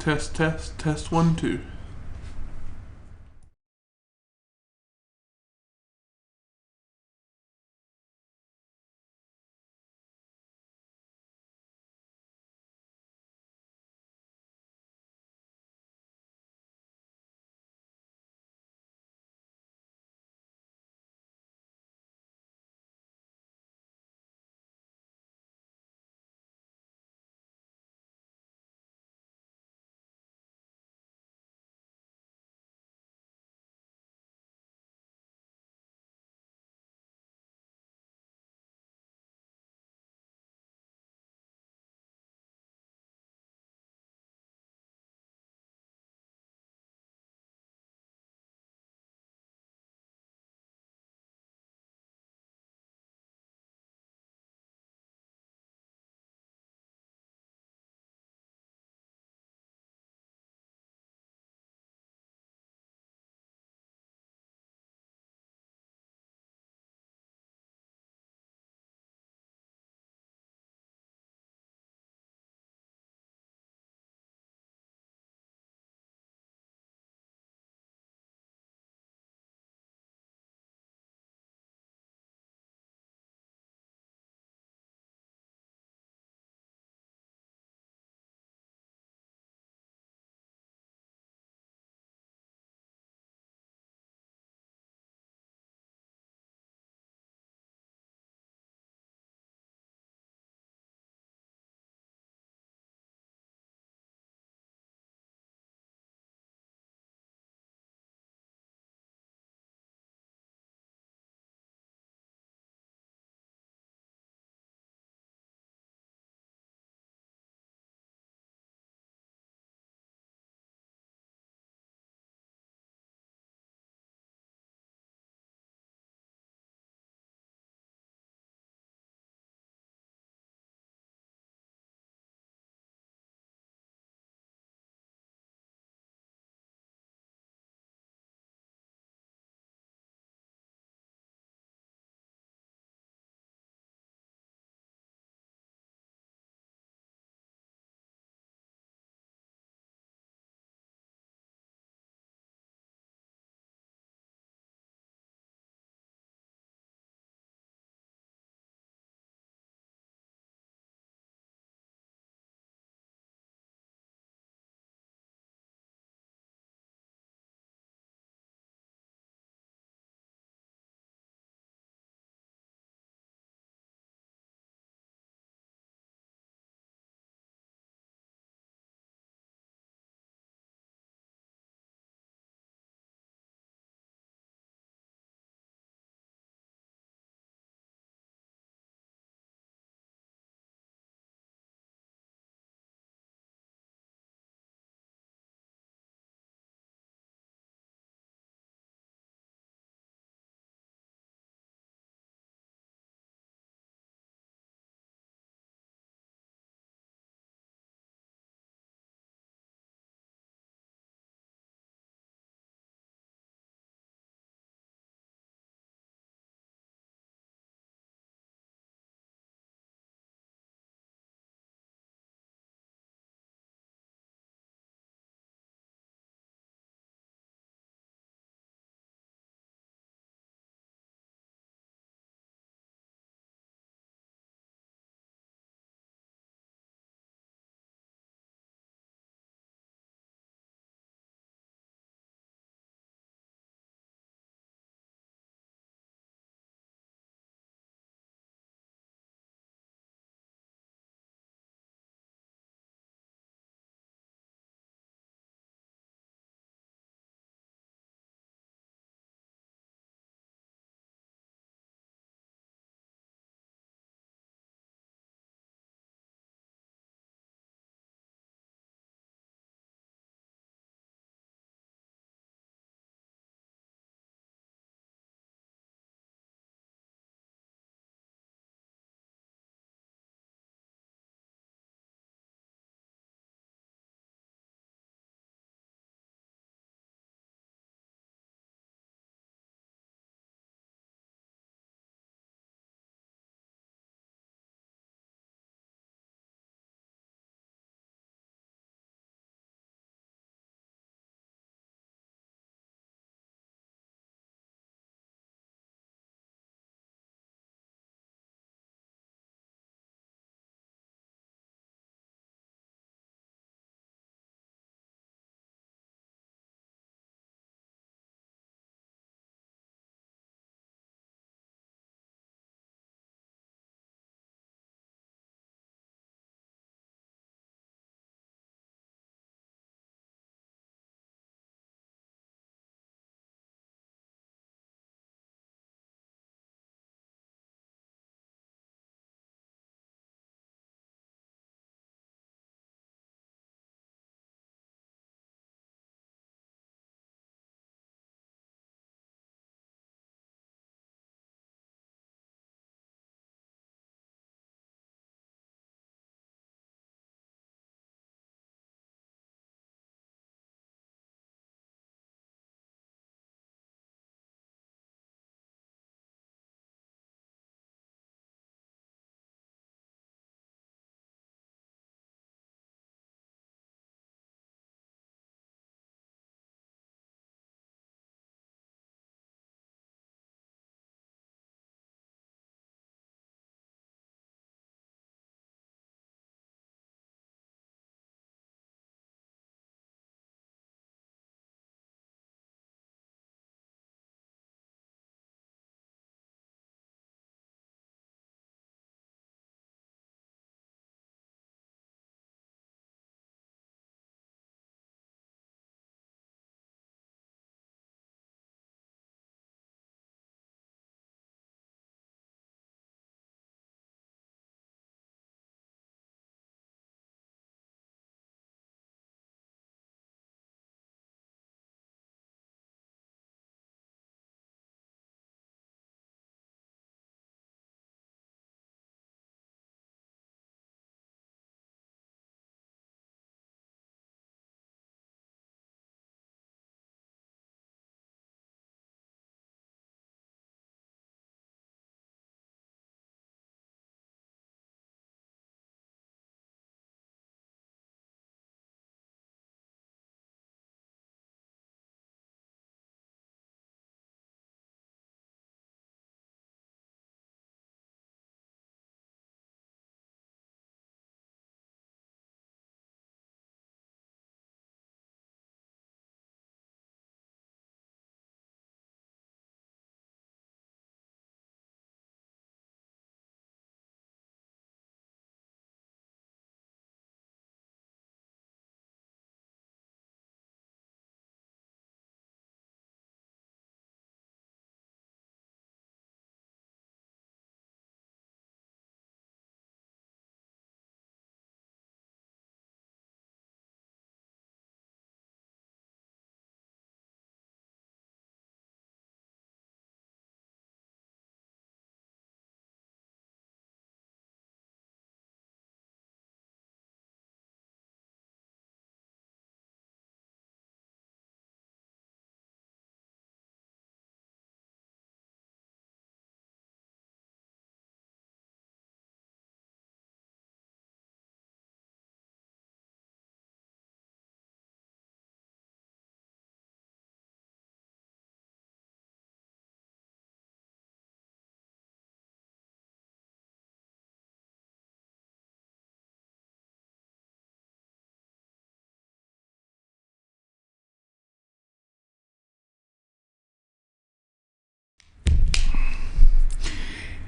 Test, test, test, 1, 2.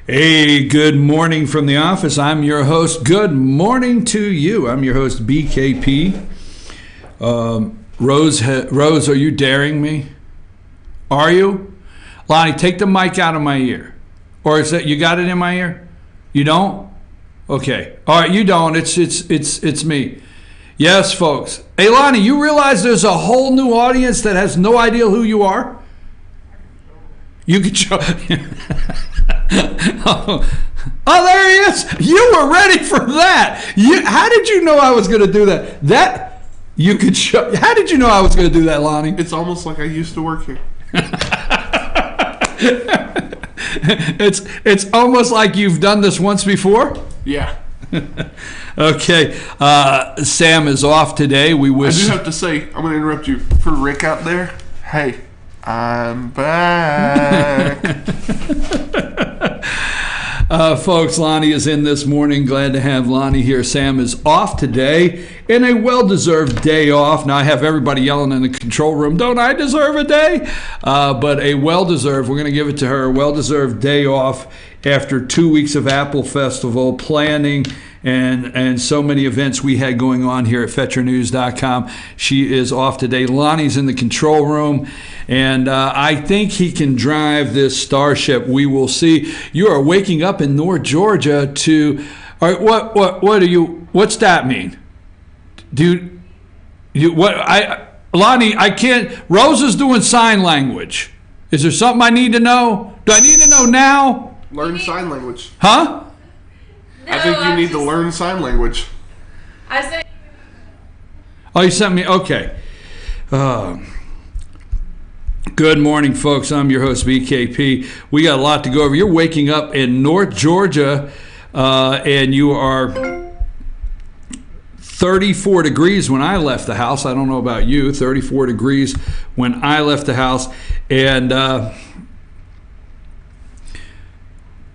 Hey, good morning from the office. I'm your host. Good morning to you. I'm your host, BKP. Rose, are you daring me? Are you? Lonnie, take the mic out of my ear. Or is that you got it in my ear? You don't? Okay. All right, you don't. It's me. Yes, folks. Hey, Lonnie, you realize there's a whole new audience that has no idea who you are? You could show. Oh, there he is. You were ready for that. How did you know I was going to do that? You could show. How did you know I was going to do that, Lonnie? It's almost like I used to work here. It's almost like you've done this once before. Yeah. Okay. Sam is off today. We wish. I do have to say, I'm going to interrupt you. For Rick out there, hey, I'm back. Folks, Lonnie is in this morning. Glad to have Lonnie here. Sam is off today in a well-deserved day off. Now, I have everybody yelling in the control room, don't I deserve a day? But a well-deserved, we're going to give it to her, a well-deserved day off after 2 weeks of Apple Festival planning and so many events we had going on here at FetcherNews.com. She is off today. Lonnie's in the control room, and I think he can drive this starship. We will see. You are waking up in North Georgia to. All right, what are you? What's that mean, dude? Lonnie, I can't. Rose is doing sign language. Is there something I need to know? Do I need to know now? Learn sign language. Huh? No, I think you need to learn sign language. I said. Oh, you sent me? Okay. Good morning, folks. I'm your host, BKP. We got a lot to go over. You're waking up in North Georgia, and you are 34 degrees when I left the house. I don't know about you. 34 degrees when I left the house. And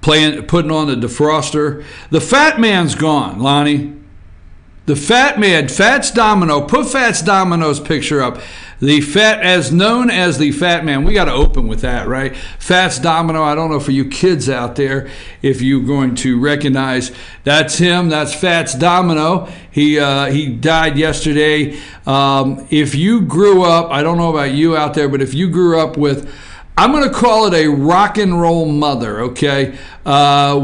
putting on the defroster. The fat man's gone, Lonnie. The fat man, Fats Domino. Put Fats Domino's picture up. The fat, as known as the fat man. We got to open with that, right? Fats Domino. I don't know for you kids out there if you're going to recognize that's him. That's Fats Domino. He died yesterday. If you grew up, I don't know about you out there, but if you grew up with, I'm going to call it a rock and roll mother, okay?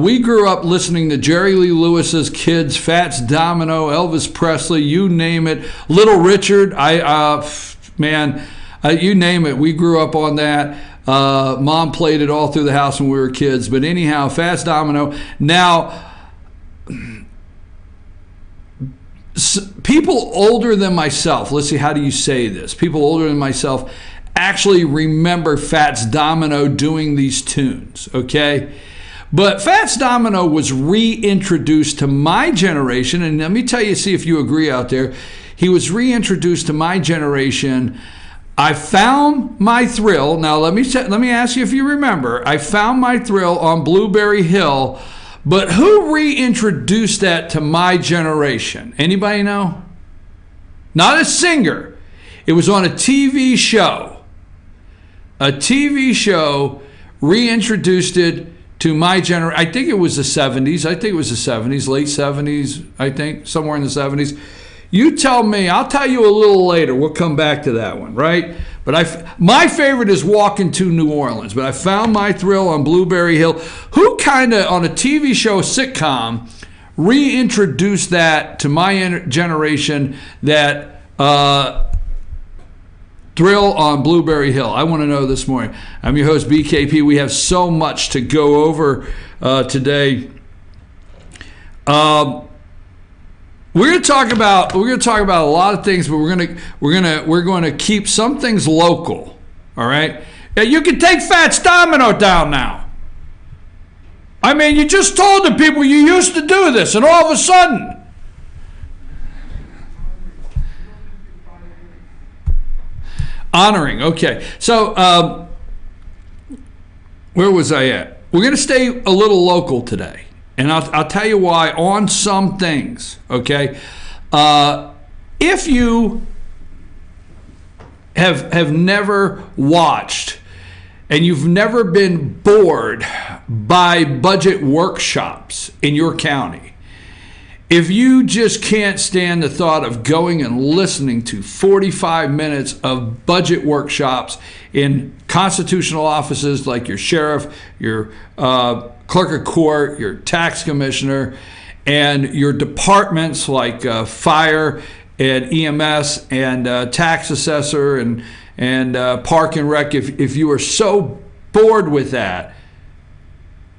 We grew up listening to Jerry Lee Lewis's Kids, Fats Domino, Elvis Presley, you name it. Little Richard, you name it. We grew up on that. Mom played it all through the house when we were kids. But anyhow, Fats Domino. Now, people older than myself, let's see, how do you say this? People older than myself actually remember Fats Domino doing these tunes, okay? But Fats Domino was reintroduced to my generation, and let me tell you, see if you agree out there. He was reintroduced to my generation. I found my thrill. Now, let me ask you if you remember. I found my thrill on Blueberry Hill, but who reintroduced that to my generation? Anybody know? Not a singer. It was on a TV show. A TV show reintroduced it to my generation. I think it was the 70s. Late 70s, I think, somewhere in the 70s. You tell me. I'll tell you a little later. We'll come back to that one, right? But my favorite is Walking to New Orleans. But I found my thrill on Blueberry Hill. Who kind of, on a TV show sitcom, reintroduced that to my generation, that thrill on Blueberry Hill? I want to know this morning. I'm your host, BKP. We have so much to go over today. We're going to talk about a lot of things, but we're going to keep some things local. All right? Yeah, you can take Fats Domino down now. I mean, you just told the people you used to do this, and all of a sudden. Honoring, okay. So, where was I at? We're going to stay a little local today. And I'll tell you why on some things, okay? If you have never watched and you've never been bored by budget workshops in your county. If you just can't stand the thought of going and listening to 45 minutes of budget workshops in constitutional offices like your sheriff, your clerk of court, your tax commissioner, and your departments like fire and EMS and tax assessor and park and rec, if you are so bored with that,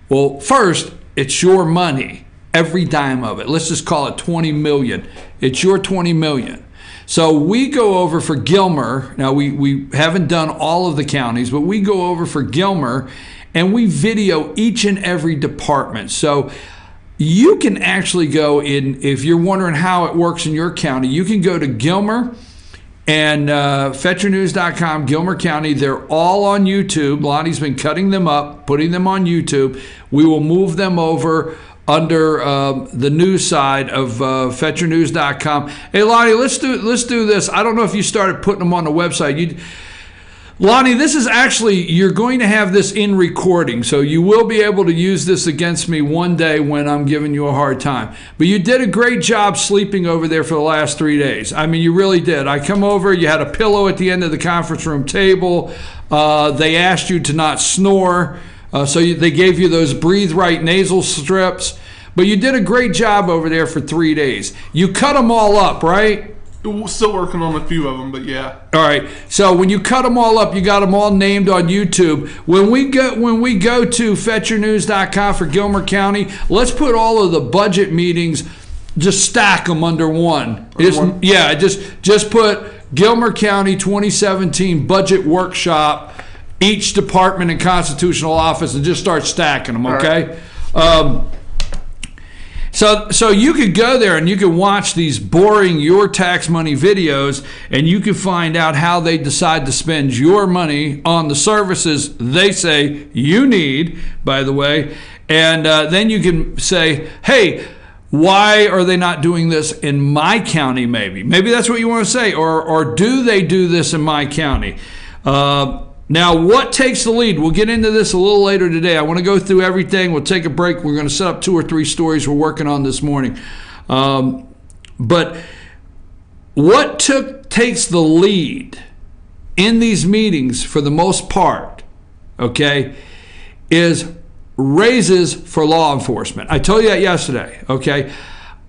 well, first, it's your money. Every dime of it. Let's just call it 20 million. It's your 20 million. So we go over for Gilmer. Now we haven't done all of the counties, but we go over for Gilmer and we video each and every department. So you can actually go in, if you're wondering how it works in your county, you can go to Gilmer and FetchYourNews.com, Gilmer County. They're all on YouTube. Lonnie's been cutting them up, putting them on YouTube. We will move them over under the news side of FetchYourNews.com. Hey, Lonnie, let's do this. I don't know if you started putting them on the website. Lonnie, this is actually, you're going to have this in recording, so you will be able to use this against me one day when I'm giving you a hard time. But you did a great job sleeping over there for the last 3 days. I mean, you really did. I come over, you had a pillow at the end of the conference room table. They asked you to not snore. They gave you those Breathe Right nasal strips. But you did a great job over there for 3 days. You cut them all up, right? Still working on a few of them, but yeah. All right. So when you cut them all up, you got them all named on YouTube. When we go to FetchYourNews.com for Gilmer County, let's put all of the budget meetings, just stack them under one. Just put Gilmer County 2017 budget workshop, each department and constitutional office, and just start stacking them, okay? So you could go there and you can watch these boring your tax money videos, and you can find out how they decide to spend your money on the services they say you need, by the way. And then you can say, hey, why are they not doing this in my county? Maybe that's what you want to say. Or do they do this in my county? Now, what takes the lead? We'll get into this a little later today. I want to go through everything. We'll take a break. We're going to set up 2 or 3 stories we're working on this morning. But what takes the lead in these meetings for the most part, okay, is raises for law enforcement. I told you that yesterday, okay?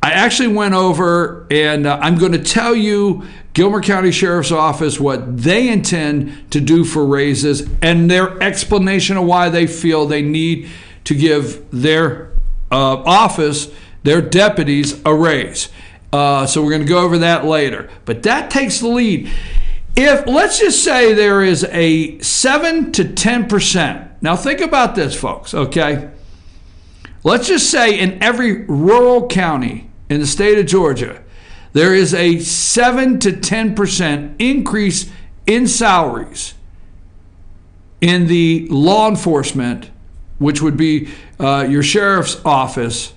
I actually went over, and I'm going to tell you Gilmer County Sheriff's Office what they intend to do for raises and their explanation of why they feel they need to give their office, their deputies, a raise. So we're going to go over that later. But that takes the lead. If, let's just say there is a 7 to 10%. Now think about this, folks, okay? Let's just say in every rural county in the state of Georgia, there is a 7 to 10% increase in salaries in the law enforcement, which would be your sheriff's office.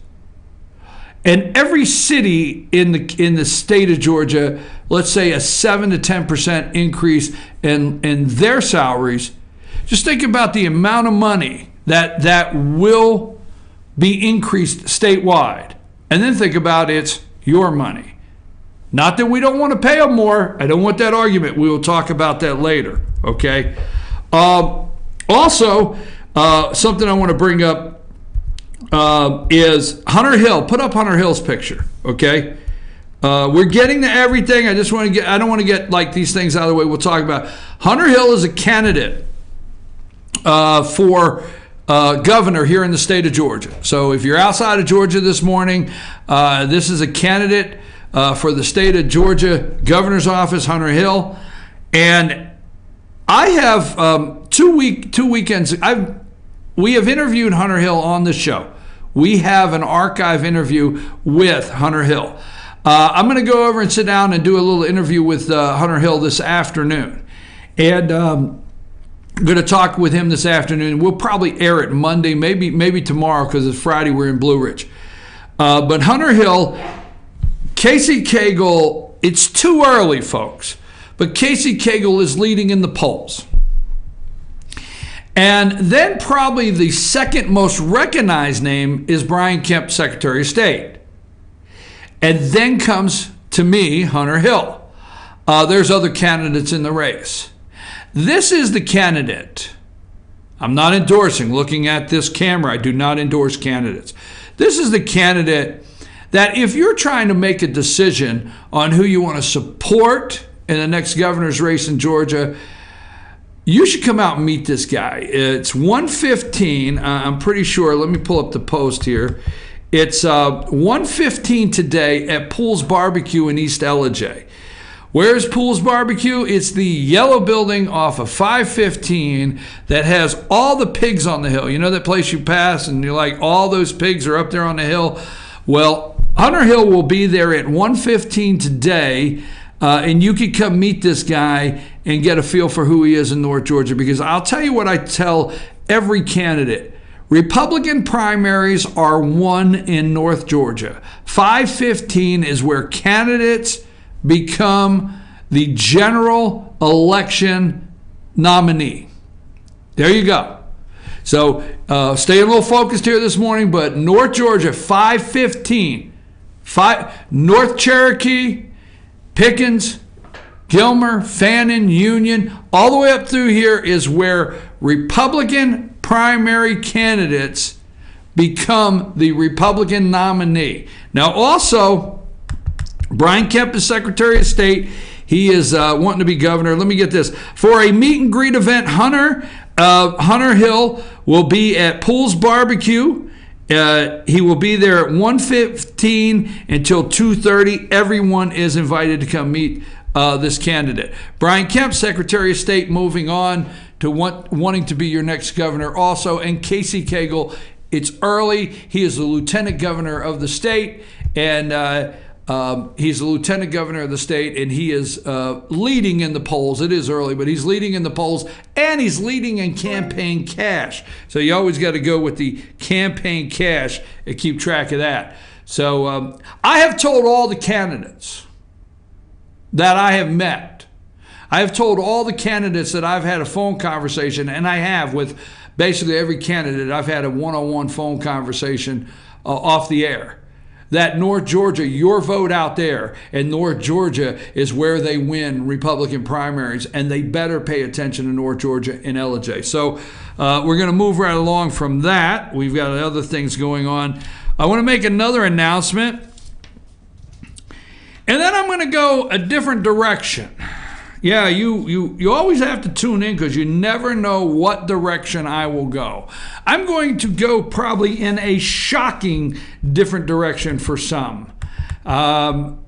And every city in the state of Georgia, let's say a 7 to 10% increase in their salaries. Just think about the amount of money that will be increased statewide. And then think about it's your money. Not that we don't want to pay them more. I don't want that argument. We will talk about that later, okay? Also, something I want to bring up is Hunter Hill. Put up Hunter Hill's picture, okay? We're getting to everything. I don't want to get like these things out of the way. We'll talk about it. Hunter Hill is a candidate for governor here in the state of Georgia. So if you're outside of Georgia this morning, this is a candidate for the state of Georgia governor's office, Hunter Hill. And I have 2 weekends. We have interviewed Hunter Hill on the show. We have an archive interview with Hunter Hill. I'm going to go over and sit down and do a little interview with Hunter Hill this afternoon. And I'm going to talk with him this afternoon. We'll probably air it Monday, maybe tomorrow, because it's Friday. We're in Blue Ridge. But Hunter Hill, Casey Cagle, it's too early, folks. But Casey Cagle is leading in the polls. And then probably the second most recognized name is Brian Kemp, Secretary of State. And then comes, to me, Hunter Hill. There's other candidates in the race. This is the candidate. I'm not endorsing. Looking at this camera, I do not endorse candidates. This is the candidate that if you're trying to make a decision on who you want to support in the next governor's race in Georgia, you should come out and meet this guy. It's 1:15. I'm pretty sure. Let me pull up the post here. It's 1:15 today at Poole's BBQ in East Ellijay. Where's Poole's BBQ? It's the yellow building off of 515 that has all the pigs on the hill. You know that place you pass and you're like, all those pigs are up there on the hill? Well, Hunter Hill will be there at 1:15 today, and you can come meet this guy and get a feel for who he is in North Georgia, because I'll tell you what I tell every candidate. Republican primaries are won in North Georgia. 515 is where candidates become the general election nominee. There you go. So stay a little focused here this morning, but North Georgia, 515. North Cherokee, Pickens, Gilmer, Fannin, Union, all the way up through here is where Republican primary candidates become the Republican nominee. Now also, Brian Kemp is Secretary of State. He is wanting to be governor. Let me get this. For a meet and greet event, Hunter Hill will be at Poole's BBQ. He will be there at 1:15 until 2:30. Everyone is invited to come meet this candidate. Brian Kemp, Secretary of State, moving on to wanting to be your next governor also. And Casey Cagle, it's early. He is the lieutenant governor of the state, and he's the lieutenant governor of the state, and he is leading in the polls. It is early, but he's leading in the polls, and he's leading in campaign cash. So you always got to go with the campaign cash and keep track of that. So I have told all the candidates that I have met. I have told all the candidates that I've had a phone conversation, and I have with basically every candidate. I've had a one-on-one phone conversation off the air. That North Georgia, your vote out there in North Georgia is where they win Republican primaries, and they better pay attention to North Georgia and Ellijay. So we're going to move right along from that. We've got other things going on. I want to make another announcement, and then I'm going to go a different direction. Yeah, you always have to tune in because you never know what direction I will go. I'm going to go probably in a shocking different direction for some. But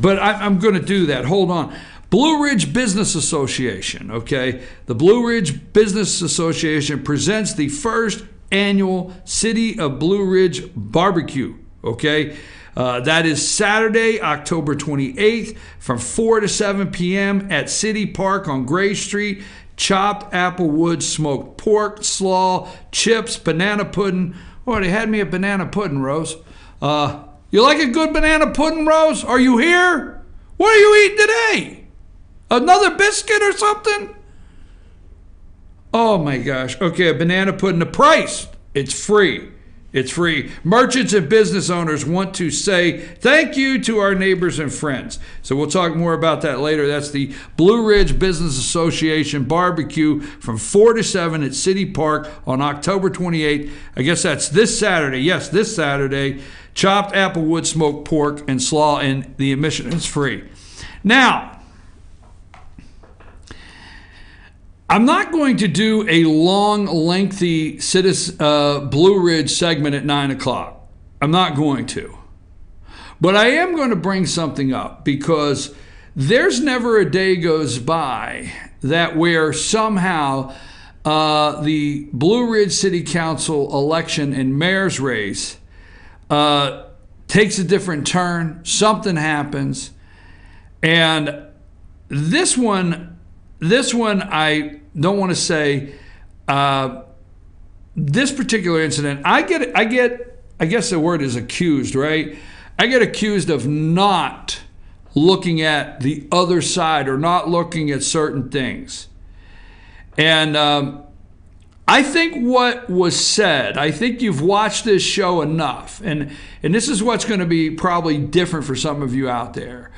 I'm going to do that. Hold on. Blue Ridge Business Association, okay? The Blue Ridge Business Association presents the first annual City of Blue Ridge Barbecue, okay? That is Saturday, October 28th from 4 to 7 p.m. at City Park on Gray Street. Chopped applewood, smoked pork, slaw, chips, banana pudding. Oh, they had me a banana pudding, Rose. You like a good banana pudding, Rose? Are you here? What are you eating today? Another biscuit or something? Oh my gosh. Okay, a banana pudding. The price, it's free. It's free. Merchants and business owners want to say thank you to our neighbors and friends. So we'll talk more about that later. That's the Blue Ridge Business Association barbecue from 4 to 7 at City Park on October 28th. I guess that's this Saturday. Yes, this Saturday. Chopped applewood, smoked pork, and slaw, and the admission is free. Now, I'm not going to do a long, lengthy Blue Ridge segment at 9 o'clock. I'm not going to. But I am going to bring something up because there's never a day goes by that where somehow the Blue Ridge City Council election and mayor's race takes a different turn. Something happens. And this one I don't want to say this particular incident. I guess the word is accused, right? I get accused of not looking at the other side or not looking at certain things. And I think what was said, I think you've watched this show enough, and this is what's going to be probably different for some of you out there.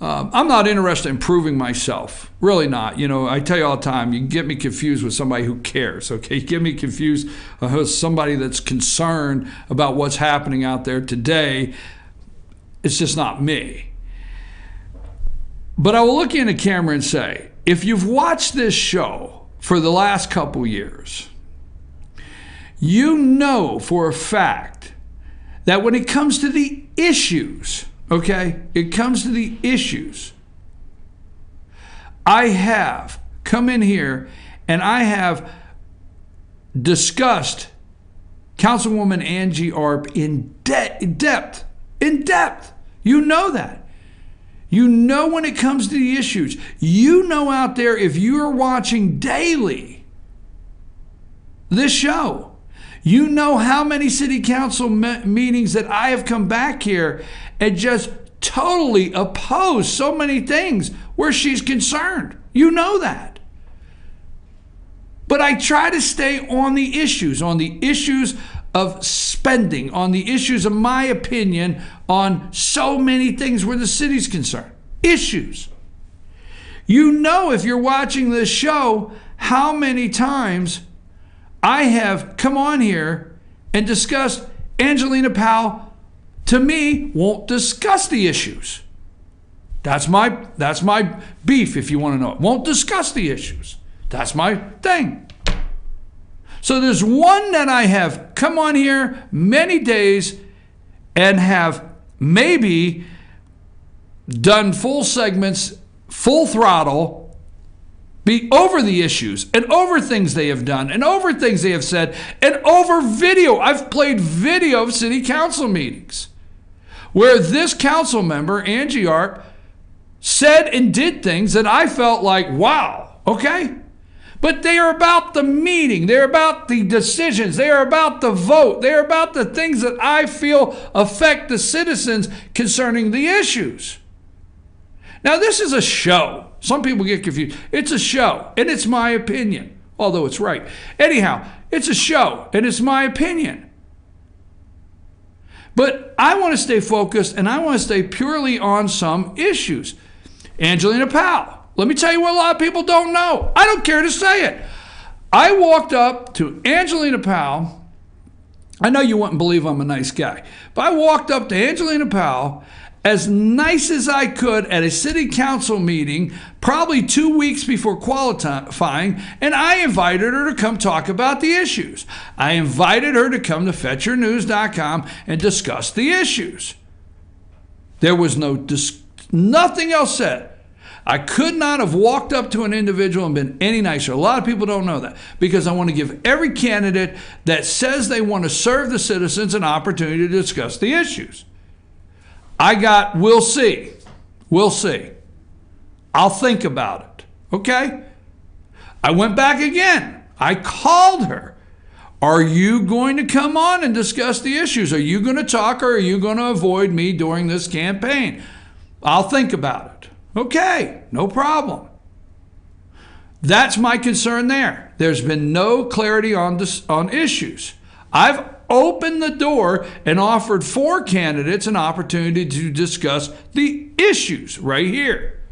I'm not interested in proving myself, really not. You know, I tell you all the time, you can get me confused with somebody who cares, okay? You get me confused with somebody that's concerned about what's happening out there today. It's just not me. But I will look you in the camera and say, if you've watched this show for the last couple years, you know for a fact that when it comes to the issues, okay, it comes to the issues, I have come in here and I have discussed Councilwoman Angie Arp in depth. You know that. You know when it comes to the issues. You know out there, if you are watching daily this show, you know how many city council meetings that I have come back here and just totally opposed so many things where she's concerned. You know that. But I try to stay on the issues of spending, on the issues of my opinion on so many things where the city's concerned. Issues. You know, if you're watching this show, how many times I have come on here and discussed Angelina Powell, to me, won't discuss the issues. That's my beef, if you want to know it. Won't discuss the issues. That's my thing. So there's one that I have come on here many days and have maybe done full segments, full throttle, be over the issues and over things they have done and over things they have said and over video. I've played video of city council meetings where this council member, Angie Arp, said and did things that I felt like, wow, okay? But they are about the meeting. They're about the decisions. They are about the vote. They're about the things that I feel affect the citizens concerning the issues. Now, this is a show. Some people get confused. It's a show, and it's my opinion, although it's right. Anyhow, it's a show, and it's my opinion. But I want to stay focused, and I want to stay purely on some issues. Angelina Powell. Let me tell you what a lot of people don't know. I don't care to say it. I walked up to Angelina Powell. I know you wouldn't believe I'm a nice guy, but I walked up to Angelina Powell as nice as I could at a city council meeting, probably 2 weeks before qualifying, and I invited her to come talk about the issues. I invited her to come to FetcherNews.com and discuss the issues. There was nothing else said. I could not have walked up to an individual and been any nicer. A lot of people don't know that because I want to give every candidate that says they want to serve the citizens an opportunity to discuss the issues. We'll see. We'll see. I'll think about it. Okay? I went back again. I called her. Are you going to come on and discuss the issues? Are you going to talk or are you going to avoid me during this campaign? I'll think about it. Okay, no problem. That's my concern there. There's been no clarity on issues. I've opened the door and offered 4 candidates an opportunity to discuss the issues right here.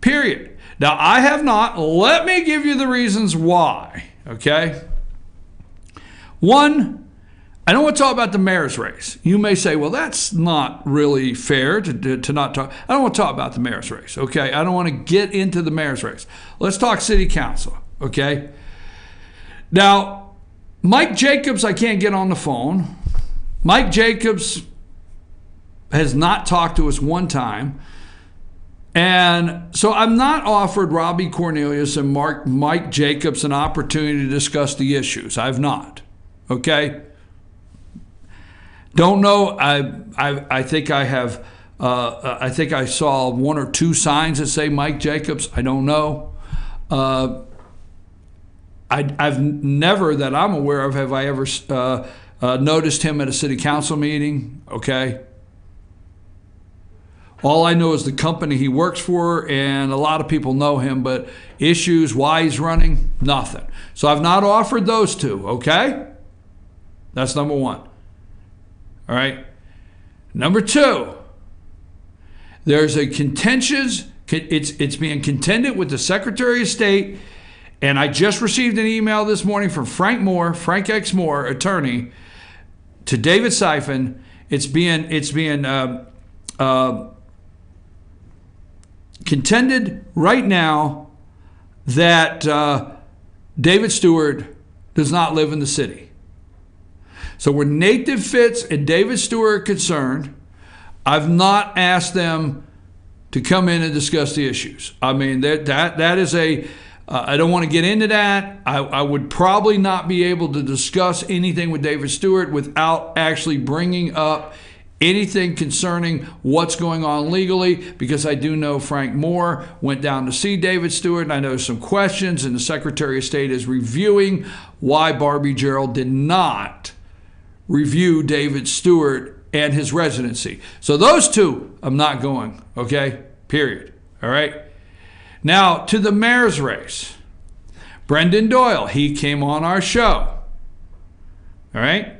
Period. Now, I have not. Let me give you the reasons why, okay? One, I don't want to talk about the mayor's race. You may say, well, that's not really fair to not talk. I don't want to talk about the mayor's race, okay? I don't want to get into the mayor's race. Let's talk city council, okay? Now, Mike Jacobs, I can't get on the phone. Mike Jacobs has not talked to us one time. And so I'm not offered Robbie Cornelius and Mike Jacobs an opportunity to discuss the issues. I've not, okay? Don't know. I think I have. I think I saw 1 or 2 signs that say Mike Jacobs. I don't know. I've never, that I'm aware of, have I ever noticed him at a city council meeting. Okay. All I know is the company he works for, and a lot of people know him, but issues, why he's running, nothing. So I've not offered those two, okay? That's number one. All right? Number two, there's a contentious, it's being contended with the Secretary of State, and I just received an email this morning from Frank X. Moore, attorney, to David Siphon. It's being contended right now that David Stewart does not live in the city. So where Nathan Fitz and David Stewart are concerned, I've not asked them to come in and discuss the issues. I mean, that is I don't want to get into that. I would probably not be able to discuss anything with David Stewart without actually bringing up anything concerning what's going on legally, because I do know Frank Moore went down to see David Stewart, and I know some questions, and the Secretary of State is reviewing why Barbie Gerald did not review David Stewart and his residency. So those two, I'm not going, okay? Period. All right? Now, to the mayor's race. Brendan Doyle, he came on our show. All right?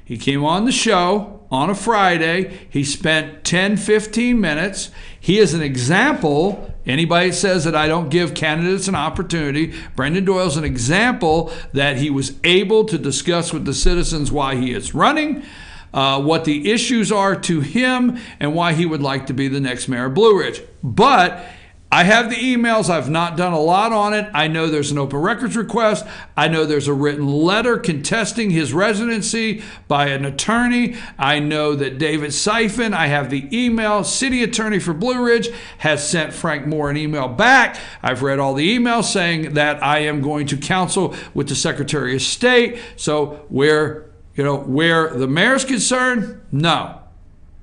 He came on the show on a Friday. He spent 10, 15 minutes. He is an example. Anybody that says that I don't give candidates an opportunity, Brendan Doyle's an example that he was able to discuss with the citizens why he is running, what the issues are to him, and why he would like to be the next mayor of Blue Ridge. But I have the emails. I've not done a lot on it. I know there's an open records request. I know there's a written letter contesting his residency by an attorney. I know that David Siphon, I have the email, city attorney for Blue Ridge, has sent Frank Moore an email back. I've read all the emails saying that I am going to counsel with the Secretary of State. So where the mayor's concerned, no,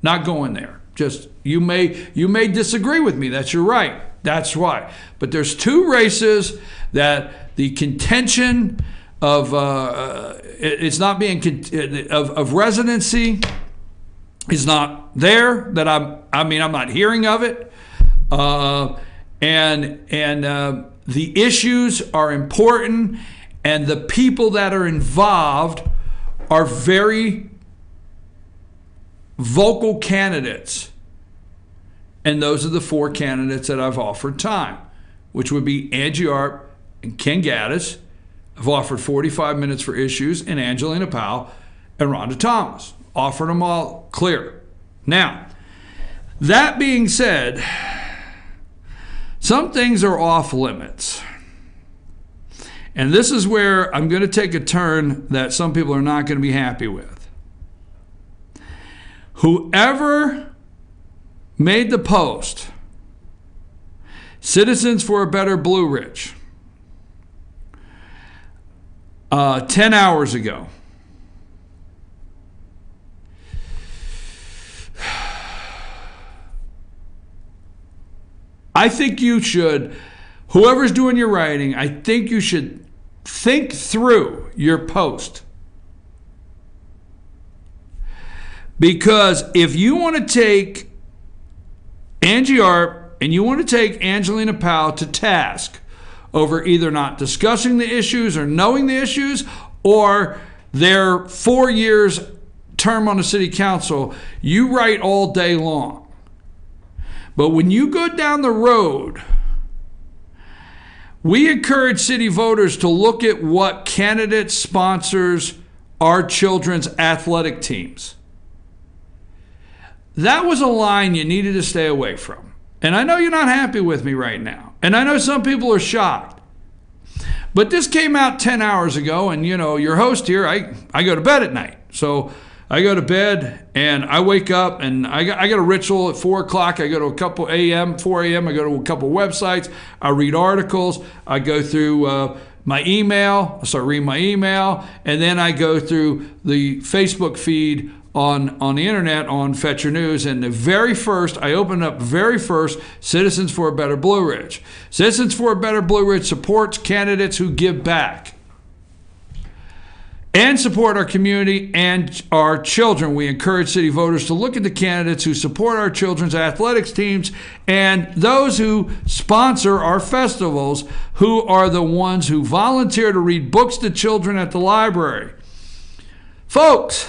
not going there. Just you may disagree with me. That's your right. That's why. But there's two races that the contention of it's not being of residency is not there. That I'm not hearing of it, and the issues are important, and the people that are involved are very vocal candidates. And those are the four candidates that I've offered time, which would be Angie Arp and Ken Gaddis. I've offered 45 minutes for issues, and Angelina Powell and Rhonda Thomas. Offered them all clear. Now, that being said, some things are off limits. And this is where I'm going to take a turn that some people are not going to be happy with. Whoever made the post, Citizens for a Better Blue Ridge, 10 hours ago. I think you should, whoever's doing your writing, I think you should think through your post. Because if you want to take Angie Arp and you want to take Angelina Powell to task over either not discussing the issues or knowing the issues, or their 4 years term on the city council, you write all day long. But when you go down the road, we encourage city voters to look at what candidate sponsors our children's athletic teams. That was a line you needed to stay away from. And I know you're not happy with me right now. And I know some people are shocked. But this came out 10 hours ago, and your host here, I go to bed at night. So I go to bed and I wake up and I got a ritual at 4 o'clock. I go to a couple a.m., 4 a.m. I go to a couple websites. I read articles. I go through my email. I start reading my email. And then I go through the Facebook feed on the internet on Fetcher News, and I opened up Citizens for a Better Blue Ridge. Citizens for a Better Blue Ridge supports candidates who give back. and support our community and our children. We encourage city voters to look at the candidates who support our children's athletics teams and those who sponsor our festivals, who are the ones who volunteer to read books to children at the library. Folks,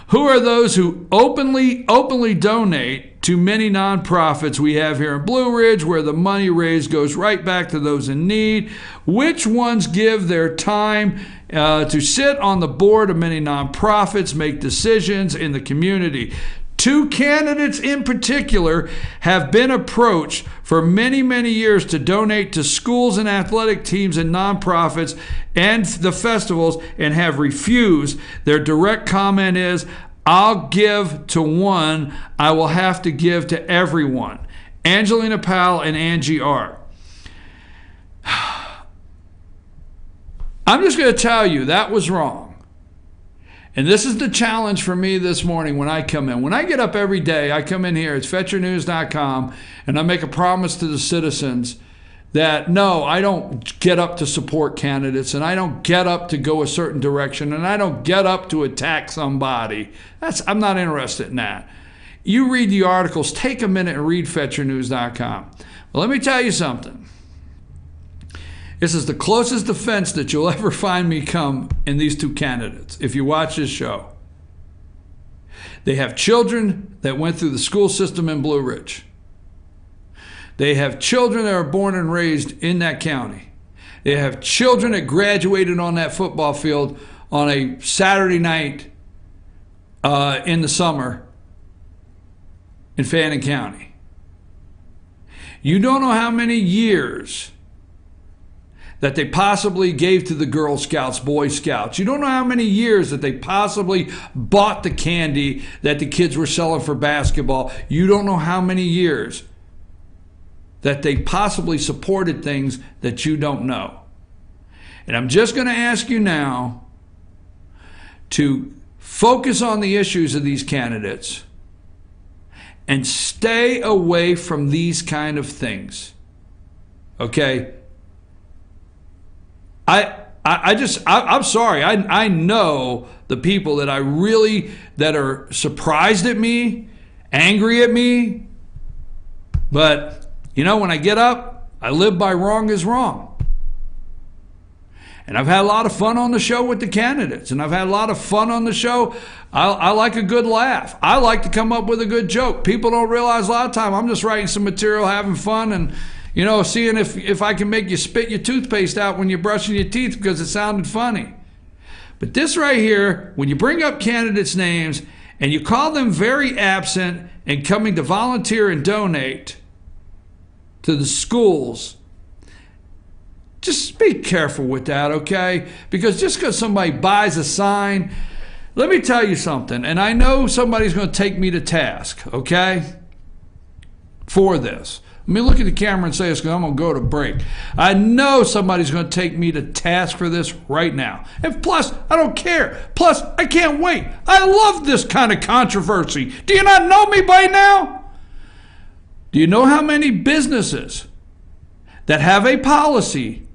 who are those who openly donate to many nonprofits we have here in Blue Ridge, where the money raised goes right back to those in need? Which ones give their time to sit on the board of many nonprofits, make decisions in the community? Two candidates in particular have been approached for many, many years to donate to schools and athletic teams and nonprofits and the festivals and have refused. Their direct comment is, "I'll give to one, I will have to give to everyone." Angelina Powell and Angie R. I'm just going to tell you that was wrong. And this is the challenge for me this morning when I come in. When I get up every day, I come in here, it's fetchernews.com, and I make a promise to the citizens that no, I don't get up to support candidates, and I don't get up to go a certain direction, and I don't get up to attack somebody. I'm not interested in that. You read the articles, take a minute and read fetchernews.com. Well, let me tell you something. This is the closest defense that you'll ever find me come in these two candidates if you watch this show. They have children that went through the school system in Blue Ridge. They have children that are born and raised in that county. They have children that graduated on that football field on a Saturday night in the summer in Fannin County. You don't know how many years that they possibly gave to the Girl Scouts, Boy Scouts. You don't know how many years that they possibly bought the candy that the kids were selling for basketball. You don't know how many years that they possibly supported things that you don't know. And I'm just going to ask you now to focus on the issues of these candidates and stay away from these kind of things. Okay? I'm sorry. I know the people that that are surprised at me, angry at me. But, when I get up, I live by wrong is wrong. And I've had a lot of fun on the show with the candidates. And I've had a lot of fun on the show. I like a good laugh. I like to come up with a good joke. People don't realize a lot of time I'm just writing some material, having fun, and seeing if I can make you spit your toothpaste out when you're brushing your teeth because it sounded funny. But this right here, when you bring up candidates' names and you call them very absent and coming to volunteer and donate to the schools, just be careful with that, okay? Because just because somebody buys a sign, let me tell you something, and I know somebody's going to take me to task, okay, for this. Let me look at the camera and say this because I'm going to go to break. I know somebody's going to take me to task for this right now. And plus, I don't care. Plus, I can't wait. I love this kind of controversy. Do you not know me by now? Do you know how many businesses that have a policy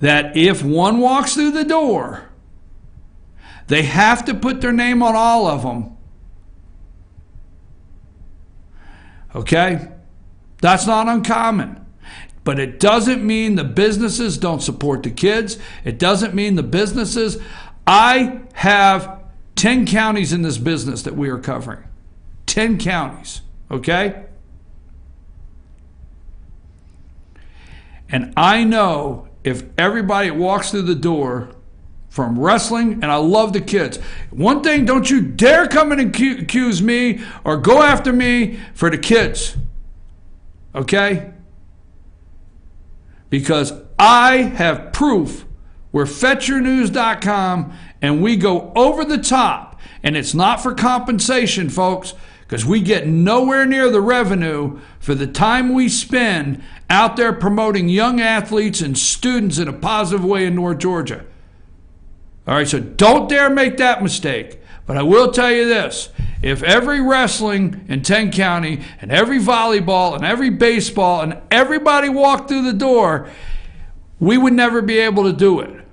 that if one walks through the door, they have to put their name on all of them? Okay? That's not uncommon. But it doesn't mean the businesses don't support the kids. It doesn't mean the businesses. I have 10 counties in this business that we are covering. 10 counties, okay? And I know if everybody walks through the door from wrestling, and I love the kids. One thing, don't you dare come in and accuse me or go after me for the kids. Okay? Because I have proof. We're fetchernews.com and we go over the top. And it's not for compensation, folks, because we get nowhere near the revenue for the time we spend out there promoting young athletes and students in a positive way in North Georgia. All right, so don't dare make that mistake. But I will tell you this, if every wrestling in 10 County and every volleyball and every baseball and everybody walked through the door, we would never be able to do it.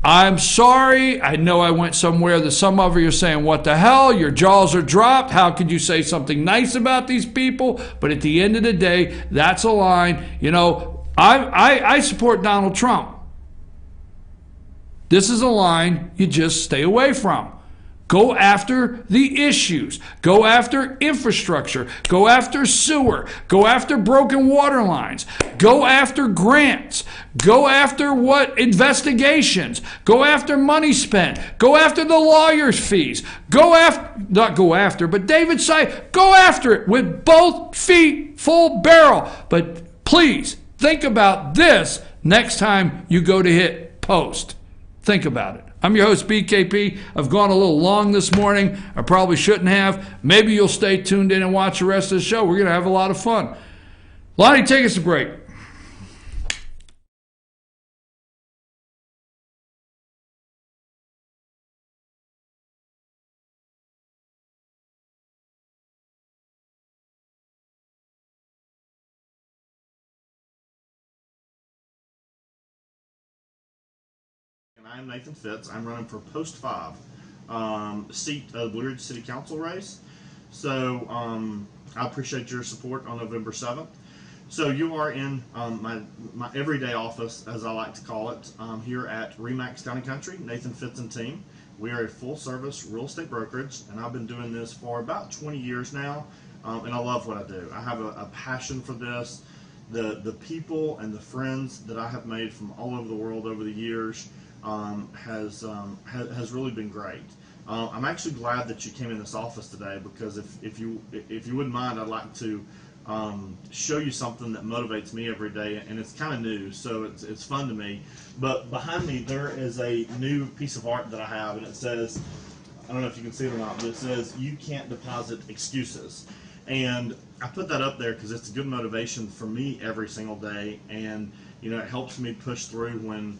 I'm sorry. I know I went somewhere that some of you are saying, what the hell? Your jaws are dropped. How could you say something nice about these people? But at the end of the day, that's a line. You know, I support Donald Trump. This is a line you just stay away from. Go after the issues. Go after infrastructure. Go after sewer. Go after broken water lines. Go after grants. Go after investigations. Go after money spent. Go after the lawyers' fees. But David say, go after it with both feet full barrel. But please think about this next time you go to hit post. Think about it. I'm your host, BKP. I've gone a little long this morning. I probably shouldn't have. Maybe you'll stay tuned in and watch the rest of the show. We're going to have a lot of fun. Lonnie, take us a break. I'm Nathan Fitz. I'm running for Post 5 seat of the Blue Ridge City Council race. So I appreciate your support on November 7th. So you are in my everyday office, as I like to call it, here at Remax Town & Country, Nathan Fitz and team. We are a full-service real estate brokerage, and I've been doing this for about 20 years now, and I love what I do. I have a passion for this. The people and the friends that I have made from all over the world over the years has really been great. I'm actually glad that you came in this office today, because if you wouldn't mind, I'd like to show you something that motivates me every day, and it's kind of new, so it's fun to me. But behind me there is a new piece of art that I have, and it says, I don't know if you can see it or not, but it says, "You can't deposit excuses." And I put that up there because it's a good motivation for me every single day, and you know, it helps me push through when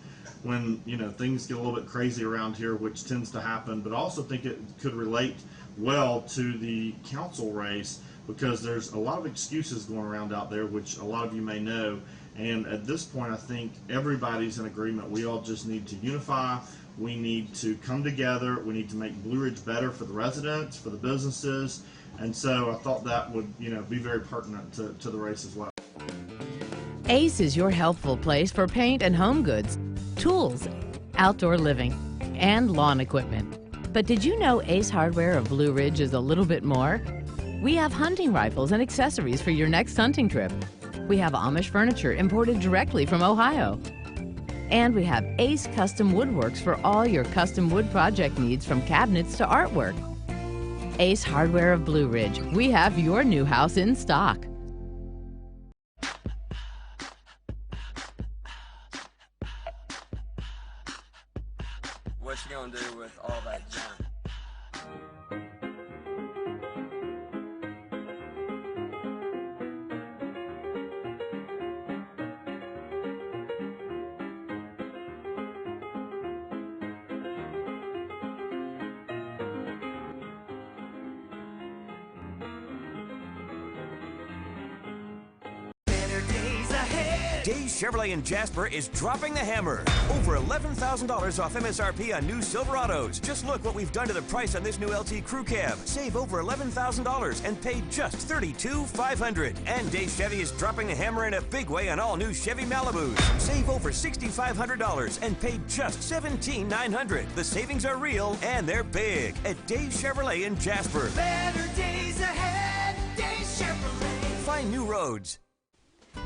you know, things get a little bit crazy around here, which tends to happen. But I also think it could relate well to the council race, because there's a lot of excuses going around out there, which a lot of you may know. And at this point, I think everybody's in agreement. We all just need to unify. We need to come together. We need to make Blue Ridge better for the residents, for the businesses. And so I thought that would, you know, be very pertinent to the race as well. Ace is your healthful place for paint and home goods, tools, outdoor living, and lawn equipment. But did you know Ace Hardware of Blue Ridge is a little bit more? We have hunting rifles and accessories for your next hunting trip. We have Amish furniture imported directly from Ohio. And we have Ace Custom Woodworks for all your custom wood project needs, from cabinets to artwork. Ace Hardware of Blue Ridge. We have your new house in stock. What you gonna do with all that junk? Days Chevrolet in Jasper is dropping the hammer. Over $11,000 off MSRP on new Silverados. Just look what we've done to the price on this new LT Crew Cab. Save over $11,000 and pay just $32,500. And Days Chevy is dropping the hammer in a big way on all new Chevy Malibus. Save over $6,500 and pay just $17,900. The savings are real and they're big at Days Chevrolet in Jasper. Better days ahead, Days Chevrolet. Find new roads.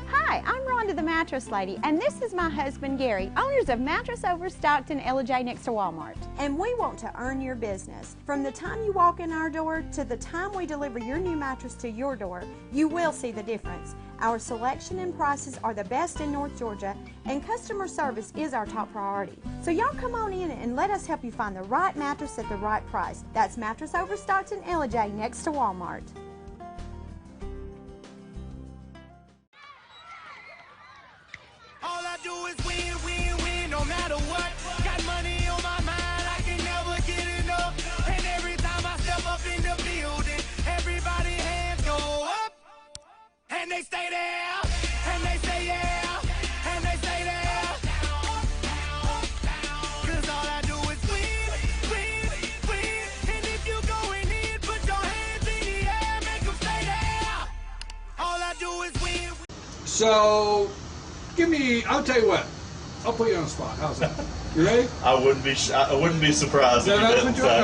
Hi, I'm Rhonda the Mattress Lady, and this is my husband Gary, owners of Mattress Overstocked in LJ next to Walmart. And we want to earn your business. From the time you walk in our door to the time we deliver your new mattress to your door, you will see the difference. Our selection and prices are the best in North Georgia, and customer service is our top priority. So y'all come on in and let us help you find the right mattress at the right price. That's Mattress Overstocked in LJ next to Walmart. All I do is win, win, win, no matter what. Got money on my mind, I can never get enough. And every time I step up in the building, everybody hands go up. And they stay there, and they say yeah, and they say there. 'Cause So, I'll tell you what. I'll put you on the spot. How's that? You ready? I wouldn't be surprised if you That's didn't. what you're all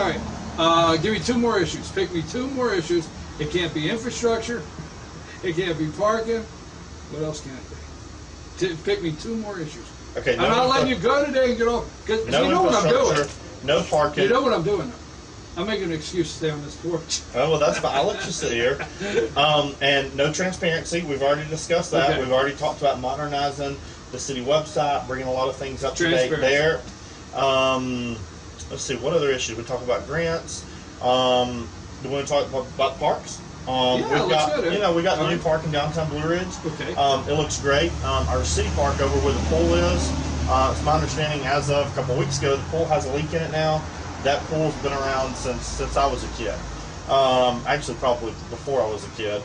right. Give me 2 more issues. Pick me 2 more issues. It can't be infrastructure. It can't be parking. What else can it be? Pick me 2 more issues. Okay. And I'll let you go today and get off. Because No you know what I'm doing. No parking. You know what I'm doing. I'm making an excuse to stay on this porch. Oh, well, that's fine. I'll let you sit here. And no transparency. We've already discussed that. Okay. We've already talked about modernizing the city website, bringing a lot of things up to date there. Let's see, what other issue? We talk about grants. Do we want to talk about parks? Yeah, we've got, we got the new park in downtown Blue Ridge. Okay. It looks great. Our city park over where the pool is, it's my understanding as of a couple of weeks ago, the pool has a leak in it now. That pool's been around since I was a kid. Actually, probably before I was a kid.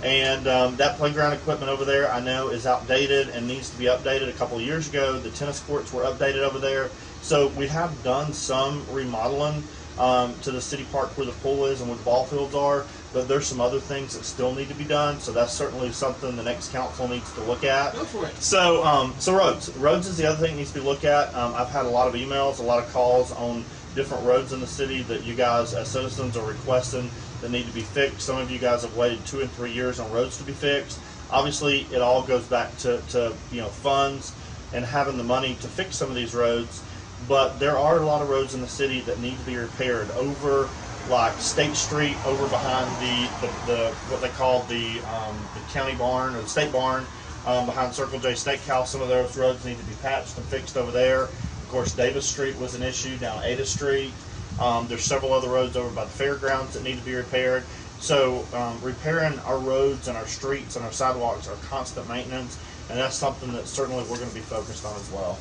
And that playground equipment over there, I know, is outdated and needs to be updated. A couple of years ago, the tennis courts were updated over there. So we have done some remodeling to the city park where the pool is and where the ball fields are. But there's some other things that still need to be done. So that's certainly something the next council needs to look at. Go for it. So roads. Roads is the other thing that needs to be looked at. I've had a lot of emails, a lot of calls on different roads in the city that you guys as citizens are requesting that need to be fixed. Some of you guys have waited 2 and 3 years on roads to be fixed. Obviously, it all goes back to funds and having the money to fix some of these roads. But there are a lot of roads in the city that need to be repaired over, like State Street, over behind the what they call the county barn or the state barn, behind Circle J Steakhouse. Some of those roads need to be patched and fixed over there. Of course, Davis Street was an issue down Ada Street. There's several other roads over by the fairgrounds that need to be repaired. So repairing our roads and our streets and our sidewalks are constant maintenance, and that's something that certainly we're going to be focused on as well.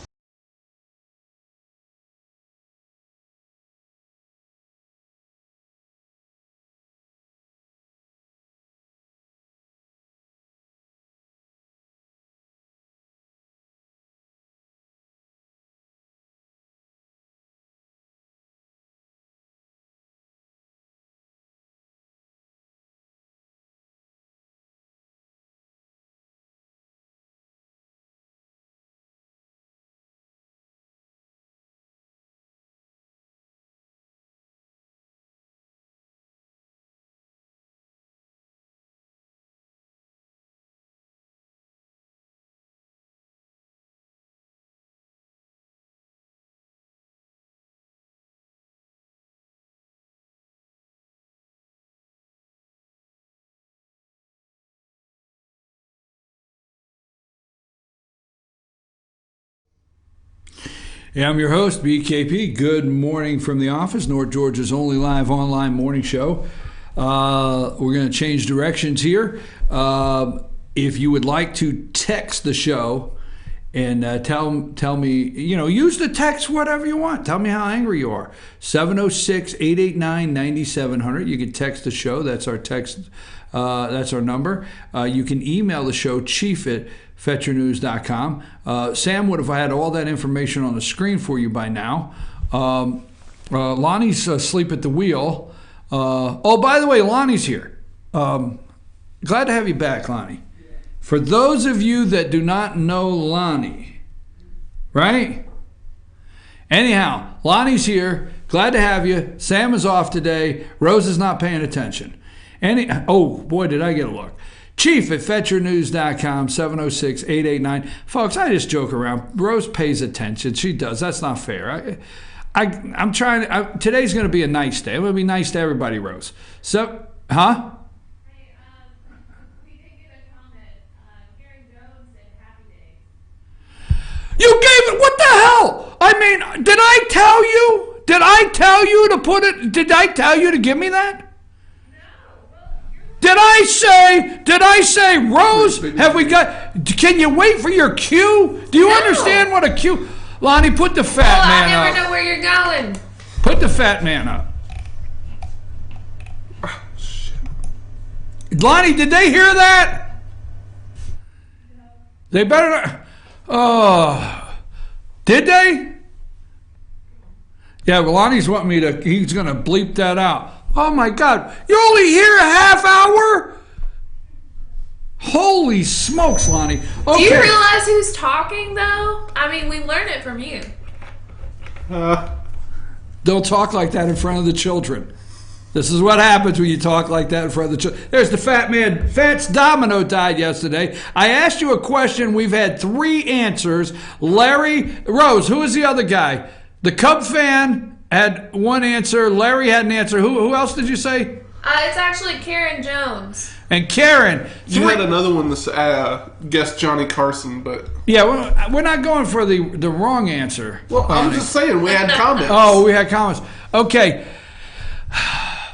Yeah, I'm your host, BKP. Good morning from the office, North Georgia's only live online morning show. We're going to change directions here. If you would like to text the show and tell me, use the text whatever you want. Tell me how angry you are. 706-889-9700. You can text the show. That's our text. That's our number. You can email the show, chief@fetchernews.com. Sam would have had all that information on the screen for you by now. Lonnie's asleep at the wheel. By the way, Lonnie's here. Glad to have you back, Lonnie. For those of you that do not know Lonnie, right? Anyhow, Lonnie's here. Glad to have you. Sam is off today. Rose is not paying attention. Oh, boy, did I get a look. Chief@fetchernews.com, 706-889. Folks, I just joke around. Rose pays attention. She does. That's not fair. I'm trying. Today's going to be a nice day. I'm going to be nice to everybody, Rose. So, huh? Hey, we did get a comment. Gary Jones said happy days. You gave it. What the hell? I mean, did I tell you? Did I tell you to put it? Did I tell you to give me that? Did I say, Rose, have we got, can you wait for your cue? Do you understand what a cue? Lonnie, put the fat man up. I never know where you're going. Put the fat man up. Oh, shit. Lonnie, did they hear that? They better not. Oh, did they? Yeah, well, Lonnie's wanting me to, he's going to bleep that out. Oh my God, you're only here a half hour? Holy smokes, Lonnie. Okay. Do you realize who's talking, though? I mean, we learn it from you. Don't talk like that in front of the children. This is what happens when you talk like that in front of the children. There's the fat man. Fats Domino died yesterday. I asked you a question. We've had 3 answers. Larry Rose, who is the other guy? The Cub fan had 1 answer. Larry had an answer. Who else did you say? It's actually Karen Jones. And Karen. You had another one, guess Johnny Carson, but... Yeah, we're not going for the wrong answer. Well, I'm just saying, we had comments. Oh, we had comments. Okay.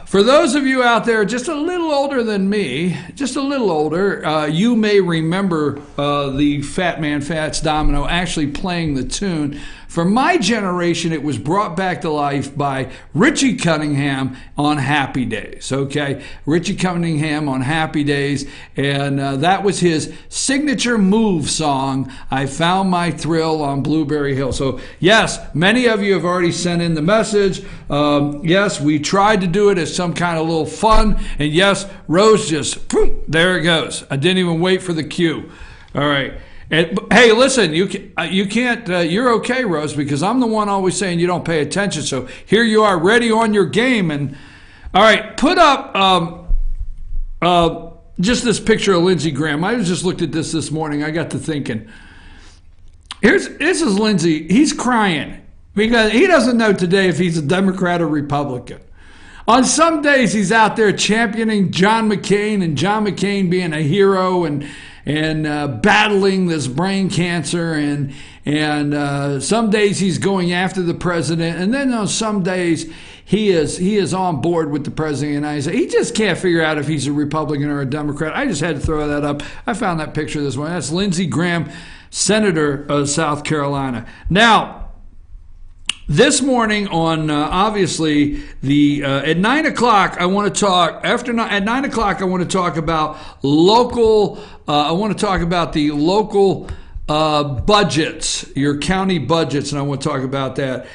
For those of you out there just a little older than me, just a little older, you may remember the Fat Man Fats Domino actually playing the tune. For my generation, it was brought back to life by Richie Cunningham on Happy Days, okay? Richie Cunningham on Happy Days, and that was his signature move song, I Found My Thrill on Blueberry Hill. So, yes, many of you have already sent in the message. Yes, we tried to do it as some kind of little fun, and yes, Rose just, there it goes. I didn't even wait for the cue. All right. And, hey, listen, you can't, you're okay, Rose, because I'm the one always saying you don't pay attention. So here you are, ready on your game. And all right, put up just this picture of Lindsey Graham. I just looked at this morning. I got to thinking. This is Lindsey. He's crying because he doesn't know today if he's a Democrat or Republican. On some days, he's out there championing John McCain and John McCain being a hero and battling this brain cancer, and some days he's going after the president, and then on some days he is on board with the president of the United States. He just can't figure out if he's a Republican or a Democrat. I just had to throw that up. I found that picture this morning. That's Lindsey Graham, Senator of South Carolina. Now, this morning on obviously the at 9 o'clock I want to talk at 9 o'clock I want to talk about local. I want to talk about the local budgets, your county budgets, and I want to talk about that.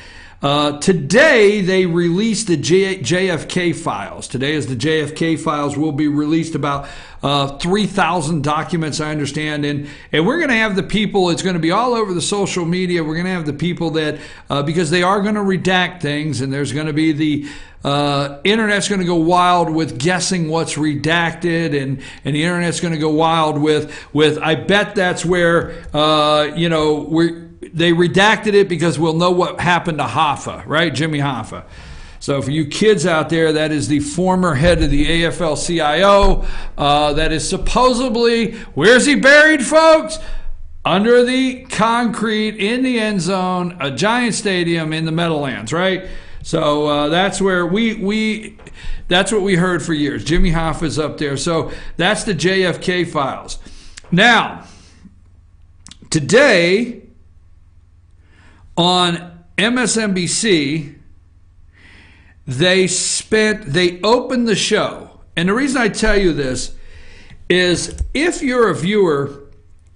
Today they released the JFK files. Today is the JFK files. Will be released about 3,000 documents, I understand, and we're going to have the people. It's going to be all over the social media. We're going to have the people that because they are going to redact things, and there's going to be the internet's going to go wild with guessing what's redacted, and the internet's going to go wild with. I bet that's where they redacted it because we'll know what happened to Hoffa, right? Jimmy Hoffa. So for you kids out there, that is the former head of the AFL-CIO. That is supposedly, where's he buried, folks? Under the concrete in the end zone, a giant stadium in the Meadowlands, right? So that's where that's what we heard for years. Jimmy Hoffa's up there. So that's the JFK files. Now, today on MSNBC, they opened the show. And the reason I tell you this is if you're a viewer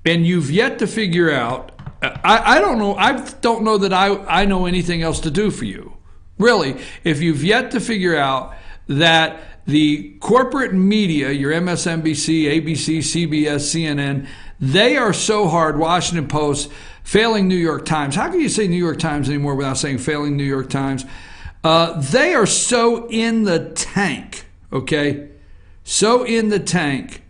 and you've yet to figure out, I don't know that I know anything else to do for you. Really, if you've yet to figure out that the corporate media, your MSNBC, ABC, CBS, CNN, they are so hard, Washington Post, failing New York Times. How can you say New York Times anymore without saying failing New York Times? They are so in the tank, okay? So in the tank,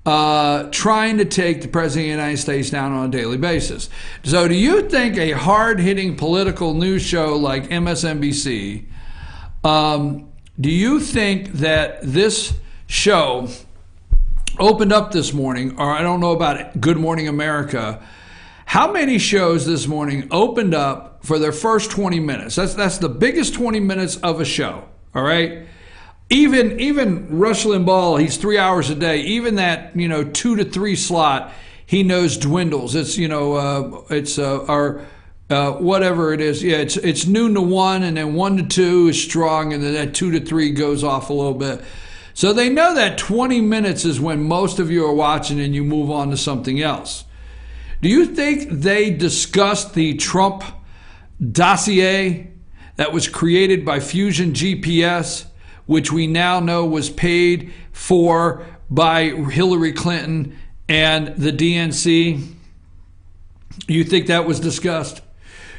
trying to take the President of the United States down on a daily basis. So do you think a hard-hitting political news show like MSNBC, do you think that this show opened up this morning, or I don't know about Good Morning America, how many shows this morning opened up for their first 20 minutes? That's the biggest 20 minutes of a show, all right? Even Rush Limbaugh, he's 3 hours a day. Even that 2 to 3 slot, he knows dwindles. It's our whatever it is. Yeah, it's noon to 1, and then 1 to 2 is strong, and then that 2 to 3 goes off a little bit. So they know that 20 minutes is when most of you are watching, and you move on to something else. Do you think they discussed the Trump dossier that was created by Fusion GPS, which we now know was paid for by Hillary Clinton and the DNC? You think that was discussed?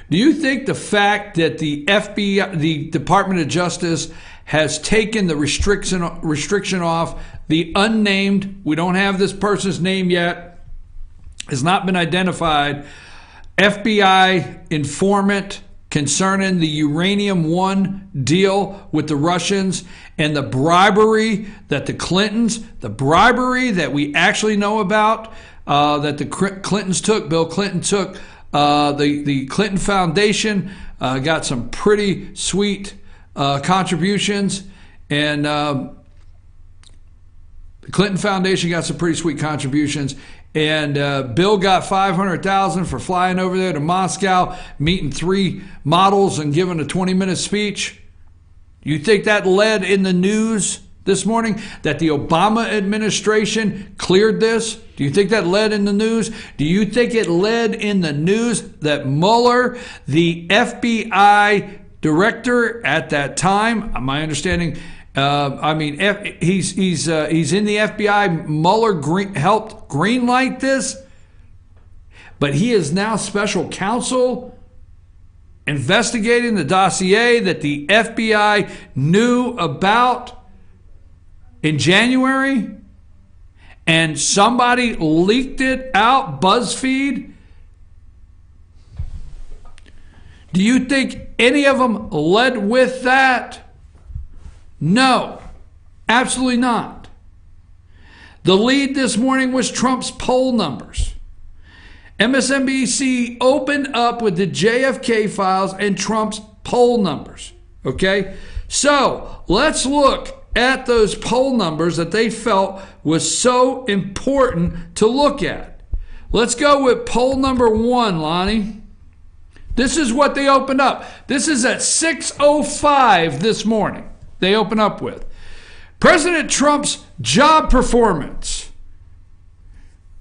Do you think the fact that the FBI, the Department of Justice, has taken the restriction off the unnamed, we don't have this person's name yet, has not been identified, FBI informant concerning the Uranium One deal with the Russians and the bribery that the Clintons, the bribery that we actually know about, that the Clintons took, Bill Clinton took, the Clinton Foundation got some pretty sweet contributions, and the Clinton Foundation got some pretty sweet contributions, and Bill got $500,000 for flying over there to Moscow, meeting 3 models and giving a 20-minute speech. You think that led in the news this morning, that the Obama administration cleared this? Do you think that led in the news? Do you think it led in the news that Mueller, the FBI director at that time, my understanding, he's in the FBI. Mueller helped greenlight this, but he is now special counsel investigating the dossier that the FBI knew about in January, and somebody leaked it out, BuzzFeed. Do you think any of them led with that? No, absolutely not. The lead this morning was Trump's poll numbers. MSNBC opened up with the JFK files and Trump's poll numbers. Okay, so let's look at those poll numbers that they felt was so important to look at. Let's go with poll number 1, Lonnie. This is what they opened up. This is at 6:05 this morning. They open up with President Trump's job performance.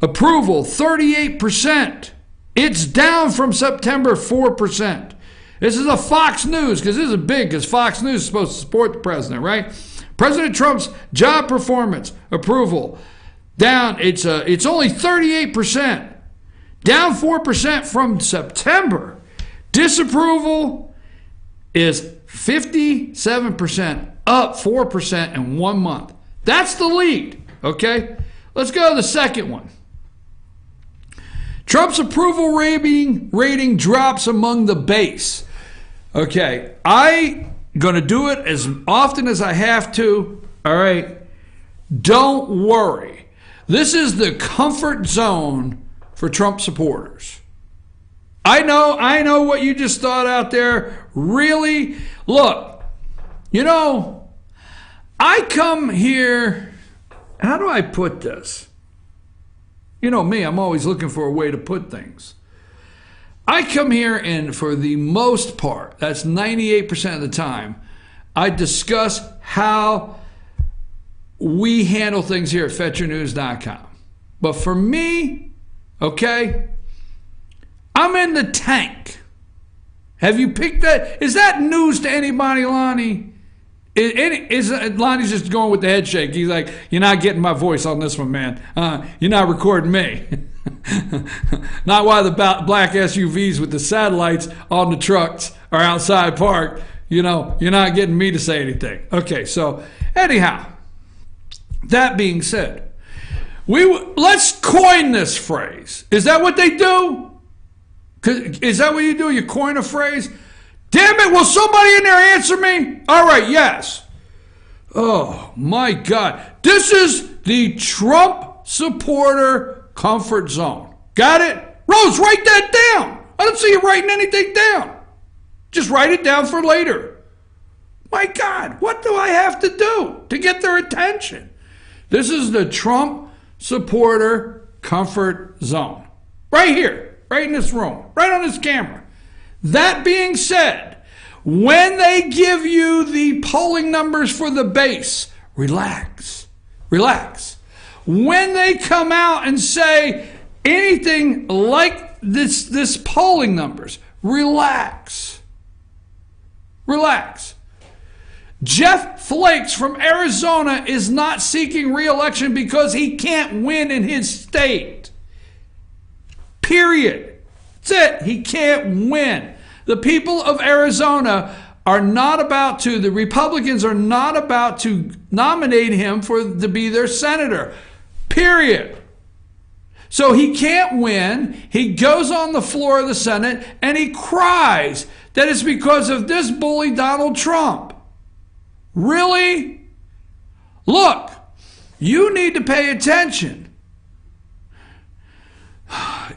Approval, 38%. It's down from September, 4%. This is a Fox News, because this is big, because Fox News is supposed to support the president, right? President Trump's job performance approval down. It's only 38%, down 4% from September. Disapproval is 57%, up 4% in 1 month. That's the lead. Okay, let's go to the second one. Trump's approval rating drops among the base. Okay, I'm going to do it as often as I have to. All right, don't worry. This is the comfort zone for Trump supporters. I know what you just thought out there. Really? Look, I come here, how do I put this? You know me, I'm always looking for a way to put things. I come here and for the most part, that's 98% of the time, I discuss how we handle things here at FetcherNews.com. But for me, okay, I'm in the tank. Have you picked that? Is that news to anybody, Lonnie? Lonnie's just going with the head shake. He's like, you're not getting my voice on this one, man. You're not recording me. Not why the black SUVs with the satellites on the trucks are outside parked. You're not getting me to say anything. Okay, so anyhow, that being said, let's coin this phrase. Is that what they do? Is that what you do? You coin a phrase? Damn it, will somebody in there answer me? All right, yes. Oh, my God. This is the Trump supporter comfort zone. Got it? Rose, write that down. I don't see you writing anything down. Just write it down for later. My God, what do I have to do to get their attention? This is the Trump supporter comfort zone. Right here, right in this room, right on this camera. That being said, when they give you the polling numbers for the base, relax. When they come out and say anything like this polling numbers, relax. Jeff Flakes from Arizona is not seeking re-election because he can't win in his state. Period. That's it. He can't win. The people of Arizona are not about to, the Republicans are not about to nominate him to be their senator. Period. So he can't win. He goes on the floor of the Senate and he cries that it's because of this bully Donald Trump. Really? Look, you need to pay attention.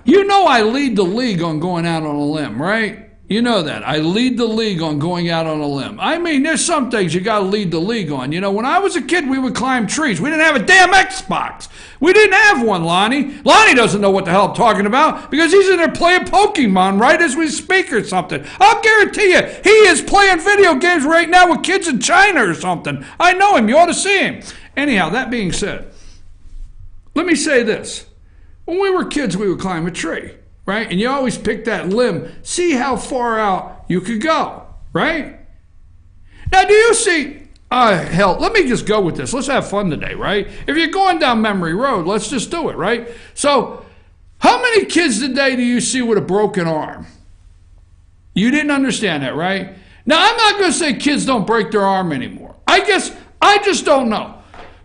You know I lead the league on going out on a limb, right? You know that. I lead the league on going out on a limb. I mean, there's some things you got to lead the league on. You know, when I was a kid, we would climb trees. We didn't have a damn Xbox. We didn't have one, Lonnie. Lonnie doesn't know what the hell I'm talking about because he's in there playing Pokemon right as we speak or something. I'll guarantee you, he is playing video games right now with kids in China or something. I know him. You ought to see him. Anyhow, that being said, let me say this. When we were kids, we would climb a tree, right? And you always pick that limb, see how far out you could go, right? Now, do you see, hell, let me just go with this. Let's have fun today, right? If you're going down memory road, let's just do it, right? So, how many kids today do you see with a broken arm? You didn't understand that, right? Now, I'm not going to say kids don't break their arm anymore. I just don't know.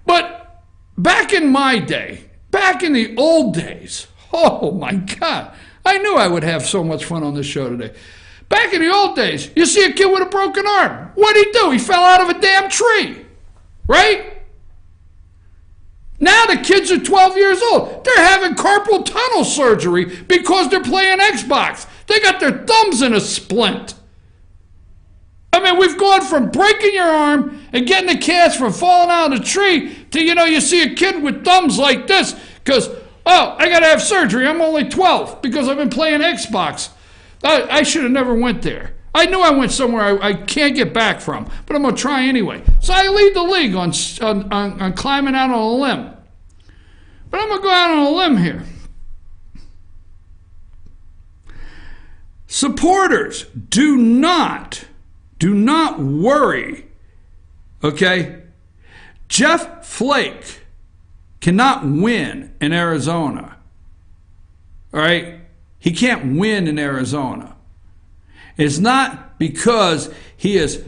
But back in my day, back in the old days, oh my God, I knew I would have so much fun on this show today. Back in the old days, you see a kid with a broken arm. What'd he do? He fell out of a damn tree, right? Now the kids are 12 years old. They're having carpal tunnel surgery because they're playing Xbox. They got their thumbs in a splint. I mean, we've gone from breaking your arm and getting a cast from falling out of the tree to, you see a kid with thumbs like this because, I got to have surgery. I'm only 12 because I've been playing Xbox. I should have never went there. I knew I went somewhere I can't get back from, but I'm going to try anyway. So I lead the league on climbing out on a limb. But I'm going to go out on a limb here. Supporters, do not worry, okay? Jeff Flake cannot win in Arizona, all right? He can't win in Arizona. It's not because he is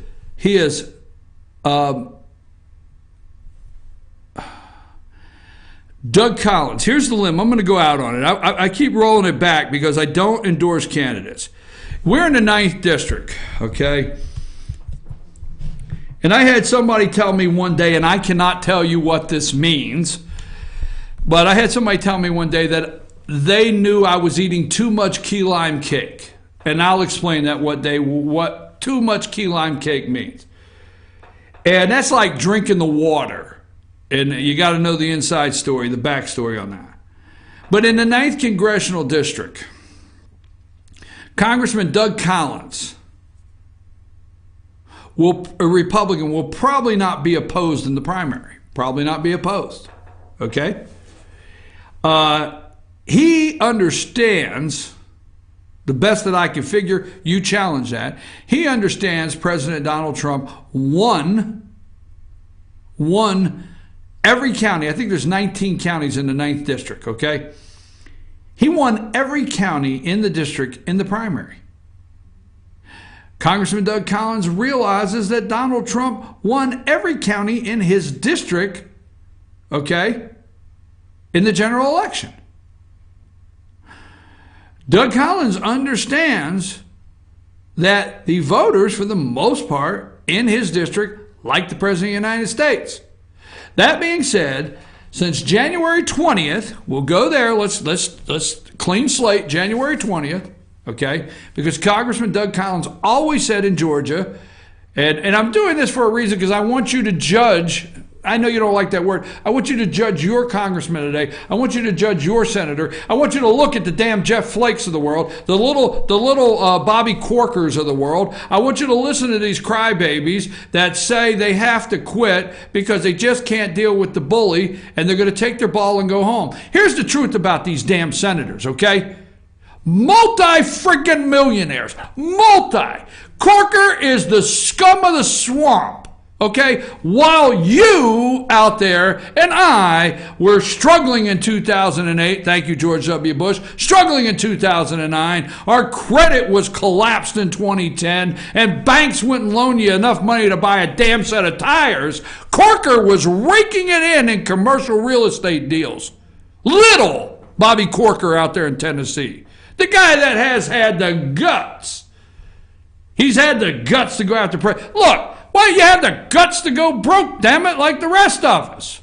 Doug Collins. Here's the limb. I'm going to go out on it. I keep rolling it back because I don't endorse candidates. We're in the 9th district, okay? And I had somebody tell me one day, and I cannot tell you what this means, but I had somebody tell me one day that they knew I was eating too much key lime cake. And I'll explain that what too much key lime cake means. And that's like drinking the water. And you got to know the inside story, the backstory on that. But in the 9th Congressional District, Congressman Doug Collins, a Republican, will probably not be opposed in the primary. Probably not be opposed. Okay? He understands, the best that I can figure, you challenge that, he understands President Donald Trump won every county. I think there's 19 counties in the 9th district, okay? He won every county in the district in the primary. Congressman Doug Collins realizes that Donald Trump won every county in his district, okay, in the general election. Doug Collins understands that the voters, for the most part, in his district, like the President of the United States. That being said, since January 20th, we'll go there, let's clean slate, January 20th, okay? Because Congressman Doug Collins always said in Georgia, and I'm doing this for a reason because I want you to judge. I know you don't like that word. I want you to judge your congressman today. I want you to judge your senator. I want you to look at the damn Jeff Flakes of the world, the little Bobby Corkers of the world. I want you to listen to these crybabies that say they have to quit because they just can't deal with the bully and they're going to take their ball and go home. Here's the truth about these damn senators, okay? Multi-friggin' millionaires. Corker is the scum of the swamp. Okay, while you out there and I were struggling in 2008, thank you, George W. Bush, struggling in 2009, our credit was collapsed in 2010, and banks wouldn't loan you enough money to buy a damn set of tires, Corker was raking it in commercial real estate deals. Little Bobby Corker out there in Tennessee. The guy that has had the guts. He's had the guts to go after prey. Look, why you have the guts to go broke, damn it, like the rest of us?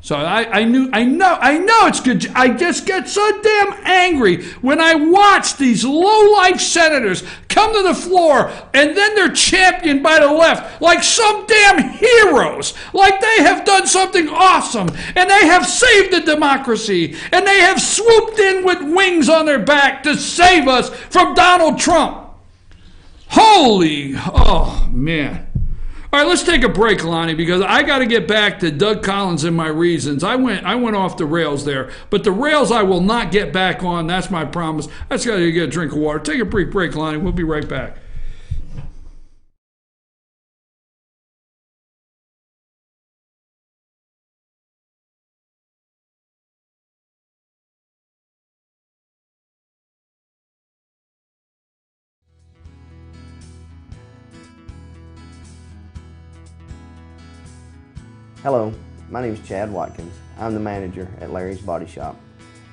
So I know it's good. I just get so damn angry when I watch these low-life senators come to the floor and then they're championed by the left like some damn heroes, like they have done something awesome and they have saved the democracy and they have swooped in with wings on their back to save us from Donald Trump. Holy, oh man. All right, let's take a break, Lonnie, because I got to get back to Doug Collins and my reasons. I went off the rails there, but the rails I will not get back on. That's my promise. I just got to get a drink of water. Take a brief break, Lonnie. We'll be right back. Hello, my name is Chad Watkins. I'm the manager at Larry's Body Shop.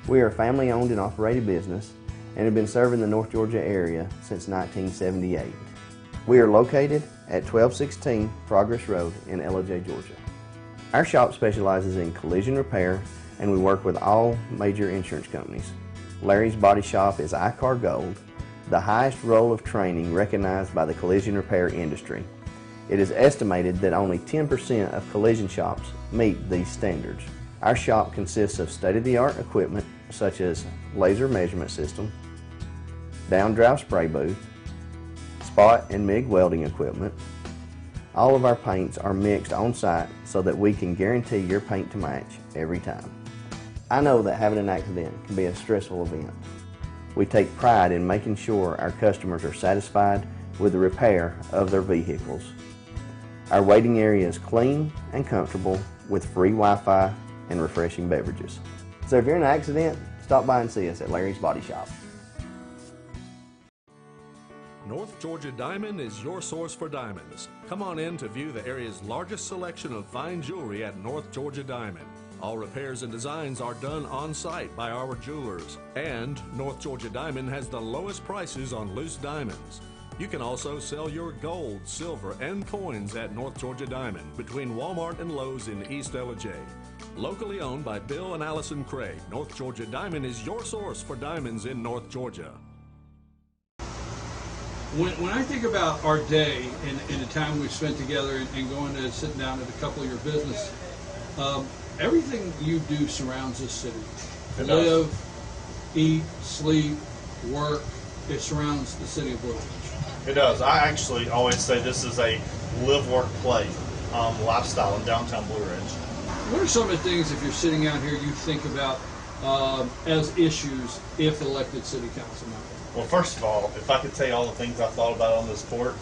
We are a family-owned and operated business and have been serving the North Georgia area since 1978. We are located at 1216 Progress Road in LJ, Georgia. Our shop specializes in collision repair and we work with all major insurance companies. Larry's Body Shop is ICAR Gold, the highest role of training recognized by the collision repair industry. It is estimated that only 10% of collision shops meet these standards. Our shop consists of state-of-the-art equipment such as laser measurement system, down-drive spray booth, spot and MIG welding equipment. All of our paints are mixed on-site so that we can guarantee your paint to match every time. I know that having an accident can be a stressful event. We take pride in making sure our customers are satisfied with the repair of their vehicles. Our waiting area is clean and comfortable with free Wi-Fi and refreshing beverages. So if you're in an accident, stop by and see us at Larry's Body Shop. North Georgia Diamond is your source for diamonds. Come on in to view the area's largest selection of fine jewelry at North Georgia Diamond. All repairs and designs are done on-site by our jewelers. And North Georgia Diamond has the lowest prices on loose diamonds. You can also sell your gold, silver, and coins at North Georgia Diamond between Walmart and Lowe's in East LJ. Locally owned by Bill and Allison Craig, North Georgia Diamond is your source for diamonds in North Georgia. When I think about our day and the time we've spent together and going to sit down at a couple of your business, everything you do surrounds this city. Live, eat, sleep, work, it surrounds the city of Blue Ridge. It does. I actually always say this is a live, work, play lifestyle in downtown Blue Ridge. What are some of the things, if you're sitting out here, you think about as issues if elected city council member? Well, first of all, if I could tell you all the things I thought about on this porch,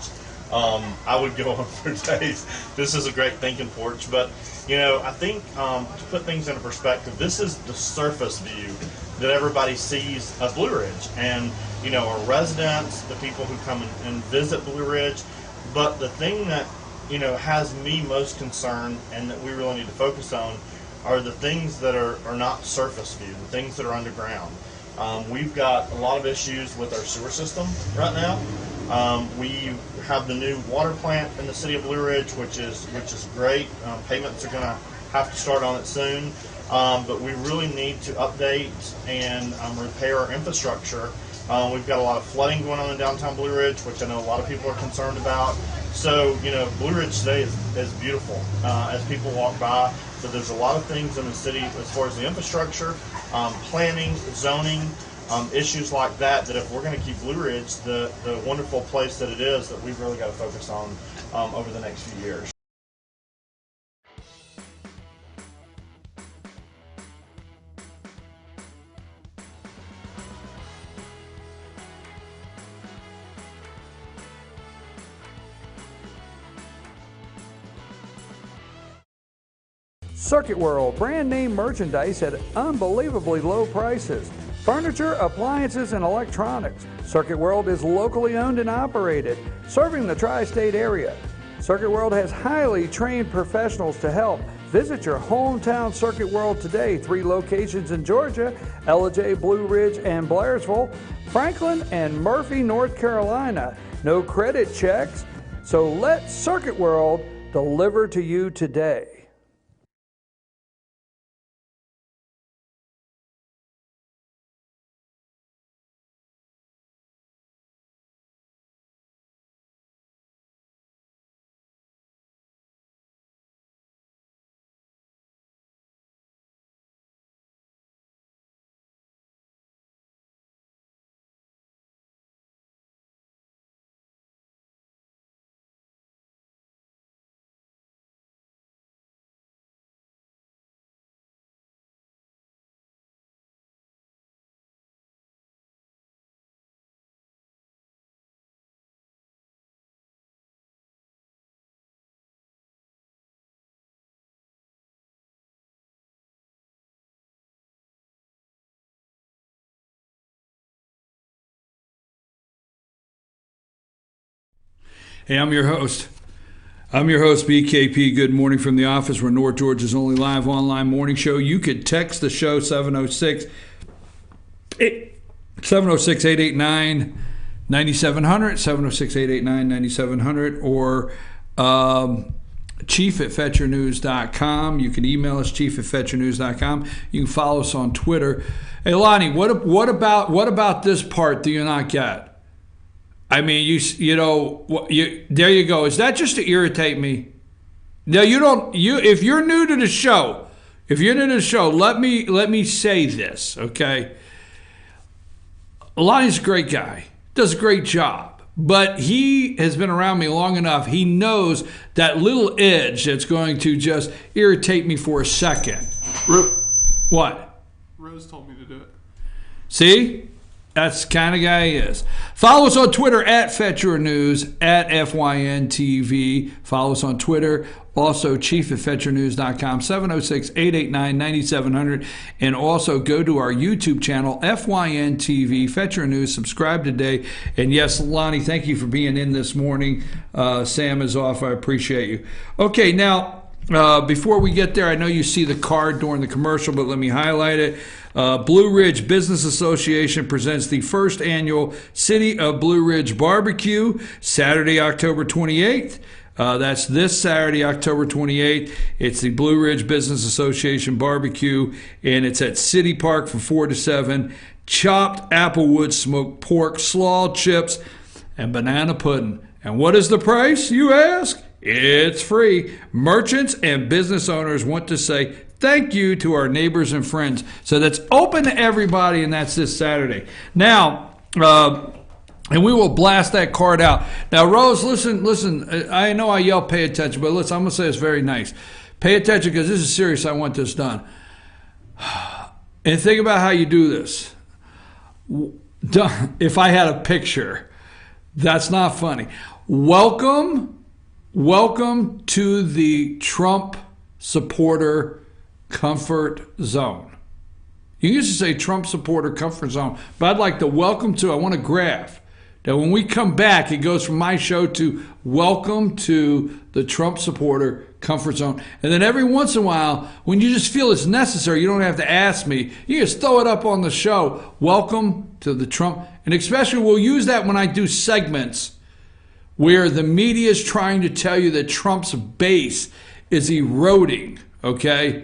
I would go on for days. This is a great thinking porch, but you know, I think to put things into perspective, this is the surface view that everybody sees of Blue Ridge, and you know, our residents, the people who come and visit Blue Ridge. But the thing that you know has me most concerned, and that we really need to focus on, are the things that are not surface view, the things that are underground. We've got a lot of issues with our sewer system right now. We have the new water plant in the city of Blue Ridge, which is great. Payments are going to have to start on it soon, but we really need to update and repair our infrastructure. We've got a lot of flooding going on in downtown Blue Ridge, which I know a lot of people are concerned about. So, you know, Blue Ridge today is beautiful as people walk by. But there's a lot of things in the city as far as the infrastructure, planning, zoning, issues like that, that if we're going to keep Blue Ridge the wonderful place that it is, that we've really got to focus on over the next few years. Circuit World, brand name merchandise at unbelievably low prices. Furniture, appliances, and electronics. Circuit World is locally owned and operated, serving the tri-state area. Circuit World has highly trained professionals to help. Visit your hometown Circuit World today. 3 locations in Georgia, Ellijay, Blue Ridge, and Blairsville, Franklin, and Murphy, North Carolina. No credit checks, so let Circuit World deliver to you today. Hey, I'm your host, BKP. Good morning from the office. We're North Georgia's only live online morning show. You could text the show 706-889-9700, 706-889-9700, or chief@fetchernews.com. You can email us, chief@fetchernews.com. You can follow us on Twitter. Hey, Lonnie, what about this part do you not get? I mean, there you go. Is that just to irritate me? No, you don't. If you're new to the show, let me say this, okay? Lonnie's a great guy, does a great job, but he has been around me long enough. He knows that little edge that's going to just irritate me for a second. What? Rose told me to do it. See? That's the kind of guy he is. Follow us on Twitter @FetcherNews, @FYNTV. Follow us on Twitter. Also, chief@FetcherNews.com, 706-889-9700. And also go to our YouTube channel, FYNTV, Fetcher News. Subscribe today. And yes, Lonnie, thank you for being in this morning. Sam is off. I appreciate you. Okay, now, before we get there, I know you see the card during the commercial, but let me highlight it. Blue Ridge Business Association presents the first annual City of Blue Ridge Barbecue, Saturday, October 28th. That's this Saturday, October 28th. It's the Blue Ridge Business Association Barbecue, and it's at City Park from 4 to 7. Chopped applewood smoked pork, slaw chips, and banana pudding. And what is the price, you ask? It's free. Merchants and business owners want to say thank you to our neighbors and friends. So that's open to everybody, and that's this Saturday. Now, and we will blast that card out. Now, Rose, listen. I know I yell pay attention, but listen, I'm going to say it's very nice. Pay attention because this is serious. I want this done. And think about how you do this. If I had a picture, that's not funny. Welcome to the Trump supporter comfort zone. You used to say Trump supporter comfort zone, but I'd like to welcome to, I want a graph that when we come back, it goes from my show to welcome to the Trump supporter comfort zone. And then every once in a while, when you just feel it's necessary, you don't have to ask me, you just throw it up on the show. Welcome to the Trump. And especially we'll use that when I do segments where the media is trying to tell you that Trump's base is eroding, okay?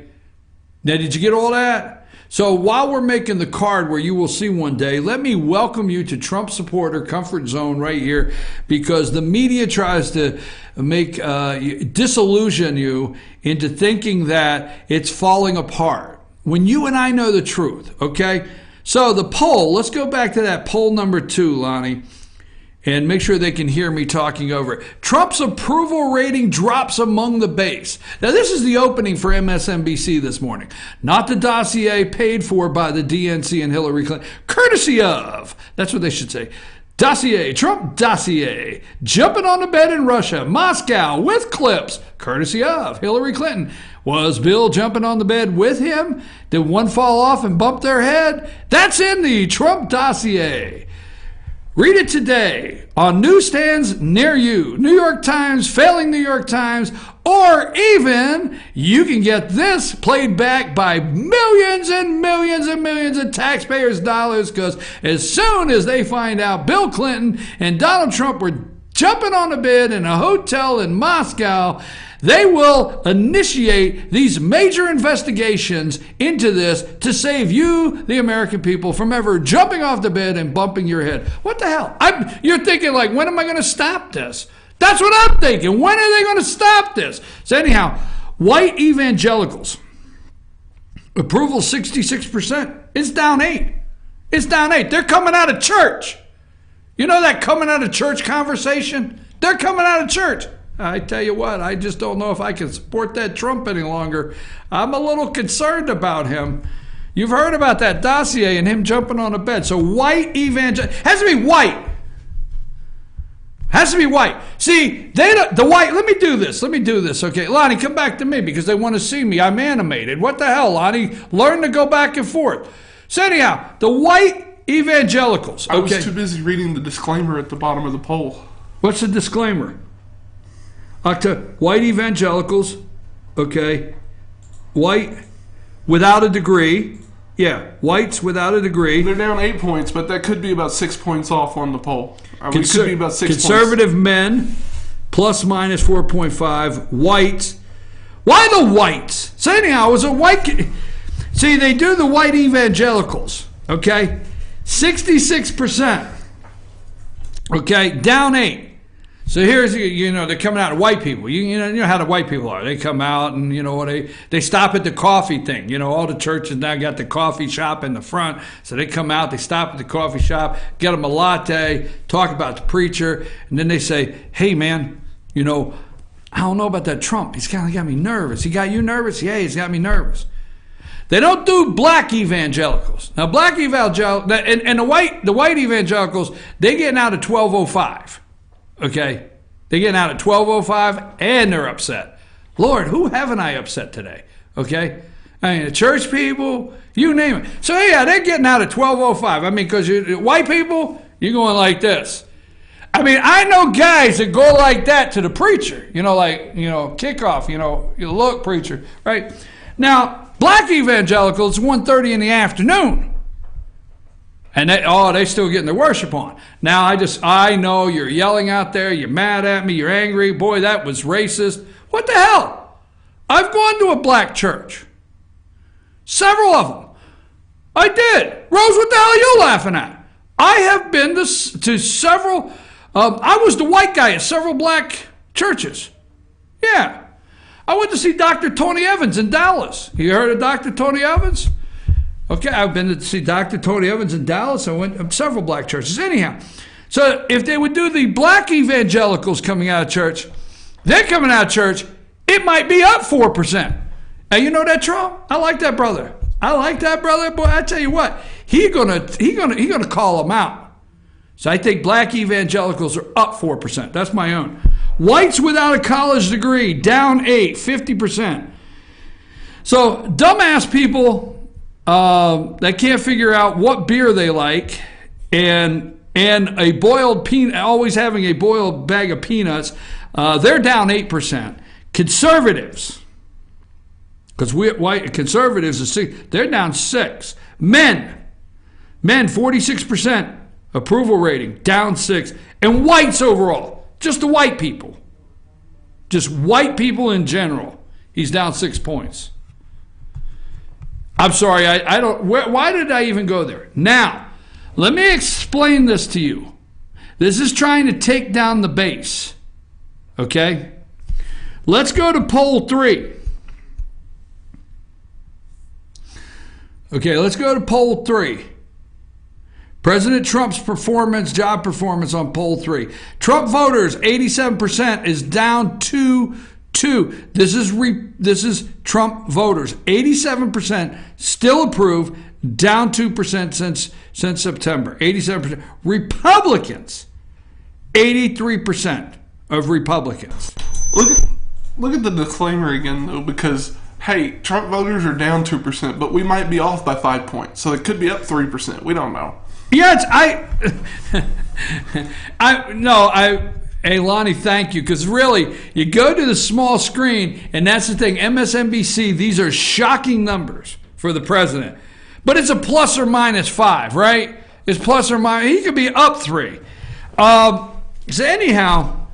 Now, did you get all that? So while we're making the card where you will see one day, let me welcome you to Trump supporter comfort zone right here, because the media tries to make disillusion you into thinking that it's falling apart when you and I know the truth, okay? So the poll, let's go back to that poll number 2, Lonnie, and make sure they can hear me talking over it. Trump's approval rating drops among the base. Now, this is the opening for MSNBC this morning. Not the dossier paid for by the DNC and Hillary Clinton. Courtesy of, that's what they should say. Dossier, Trump dossier, jumping on the bed in Russia, Moscow with clips, courtesy of Hillary Clinton. Was Bill jumping on the bed with him? Did one fall off and bump their head? That's in the Trump dossier. Read it today on newsstands near you. New York Times, failing New York Times, or even you can get this played back by millions and millions and millions of taxpayers' dollars, because as soon as they find out Bill Clinton and Donald Trump were jumping on a bed in a hotel in Moscow, they will initiate these major investigations into this to save you, the American people, from ever jumping off the bed and bumping your head. What the hell? You're thinking, like, when am I going to stop this? That's what I'm thinking. When are they going to stop this? So anyhow, white evangelicals, approval 66%. It's down 8. It's down 8. They're coming out of church. You know that coming out of church conversation? They're coming out of church. I tell you what, I just don't know if I can support that Trump any longer. I'm a little concerned about him. You've heard about that dossier and him jumping on a bed. So white evangelical, has to be white. Has to be white. See, the white, let me do this. Okay, Lonnie, come back to me because they want to see me. I'm animated. What the hell, Lonnie? Learn to go back and forth. So anyhow, the white evangelicals. Okay. I was too busy reading the disclaimer at the bottom of the poll. What's the disclaimer? White evangelicals, okay, white without a degree, yeah, whites without a degree. They're down 8 points, but that could be about 6 points off on the poll. We could be about 6 conservative points. Men, plus minus 4.5, whites. Why the whites? So anyhow, it was a white, see, they do the white evangelicals, okay, 66%, okay, down 8. So here's, they're coming out of white people. You know how the white people are. They come out and, they stop at the coffee thing. All the churches now got the coffee shop in the front. So they come out, they stop at the coffee shop, get them a latte, talk about the preacher, and then they say, hey, man, I don't know about that Trump. He's kind of got me nervous. He got you nervous? Yeah, he's got me nervous. They don't do black evangelicals. Now, black evangelicals, and the white evangelicals, they getting out at 12:05. Okay, they're getting out at 12:05 and they're upset. Lord, who haven't I upset today? Okay, I mean the church people, you name it. So yeah, they're getting out at 12:05. I mean, because white people, you're going like this. I mean, I know guys that go like that to the preacher. Kickoff. You look, preacher, right? Now, black evangelicals, 1:30 in the afternoon. And they still getting their worship on. Now, I know you're yelling out there, you're mad at me, you're angry. Boy, that was racist. What the hell? I've gone to a black church. Several of them. I did. Rose, what the hell are you laughing at? I have been to several, I was the white guy at several black churches. Yeah. I went to see Dr. Tony Evans in Dallas. You heard of Dr. Tony Evans? Okay, I've been to see Dr. Tony Evans in Dallas. I went to several black churches. Anyhow, so if they would do the black evangelicals coming out of church, they're coming out of church, it might be up 4%. And you know that, Trump? I like that brother. Boy, I tell you what, he gonna call them out. So I think black evangelicals are up 4%. That's my own. Whites without a college degree, down 8, 50%. So dumbass people that can't figure out what beer they like, and a boiled peanut, always having a boiled bag of peanuts, they're down 8%. Conservatives, because white conservatives they're down 6. Men 46% approval rating, down 6, and whites overall, just the white people, just white people in general, he's down 6 points. I'm sorry, I don't, why did I even go there? Now, let me explain this to you. This is trying to take down the base, okay? Let's go to poll 3. Okay, let's go to poll 3. President Trump's job performance on poll 3. Trump voters, 87% is down to 2. This is Trump voters. 87% still approve, down 2% since September. 87%. Republicans, 83% of Republicans. Look at the disclaimer again, though, because hey, Trump voters are down 2%, but we might be off by 5 points. So it could be up 3%. We don't know. Yeah, hey, Lonnie, thank you. Because really, you go to the small screen, and that's the thing. MSNBC, these are shocking numbers for the president. But it's a plus or minus 5, right? It's plus or minus. He could be up 3. So anyhow,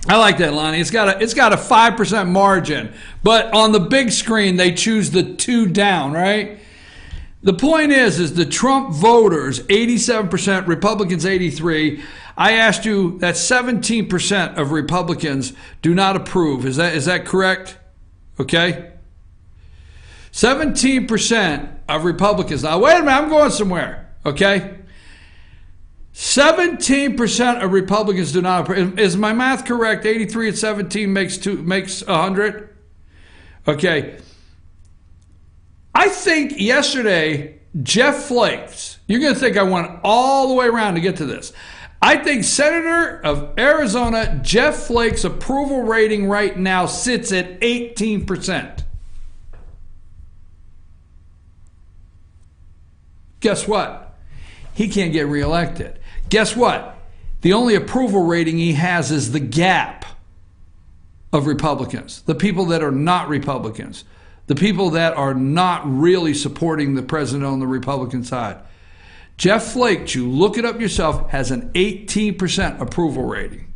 I like that, Lonnie. It's got a 5% margin. But on the big screen, they choose the 2 down, right? The point is the Trump voters, 87%, Republicans 83%. I asked you that 17% of Republicans do not approve. Is that correct? Okay. 17% of Republicans. Now, wait a minute, I'm going somewhere. Okay. 17% of Republicans do not approve. Is my math correct? 83 and 17 makes 100? Okay. I think yesterday, Jeff Flakes, you're going to think I went all the way around to get to this. I think Senator of Arizona, Jeff Flake's approval rating right now sits at 18%. Guess what? He can't get reelected. Guess what? The only approval rating he has is the gap of Republicans, the people that are not Republicans, the people that are not really supporting the president on the Republican side. Jeff Flake, you look it up yourself, has an 18% approval rating.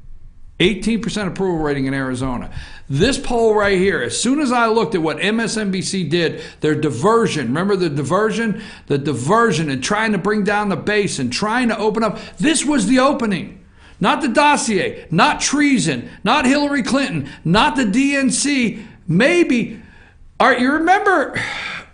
18% approval rating in Arizona. This poll right here, as soon as I looked at what MSNBC did, their diversion, remember the diversion? The diversion and trying to bring down the base and trying to open up. This was the opening. Not the dossier, not treason, not Hillary Clinton, not the DNC. Maybe. All right, you remember,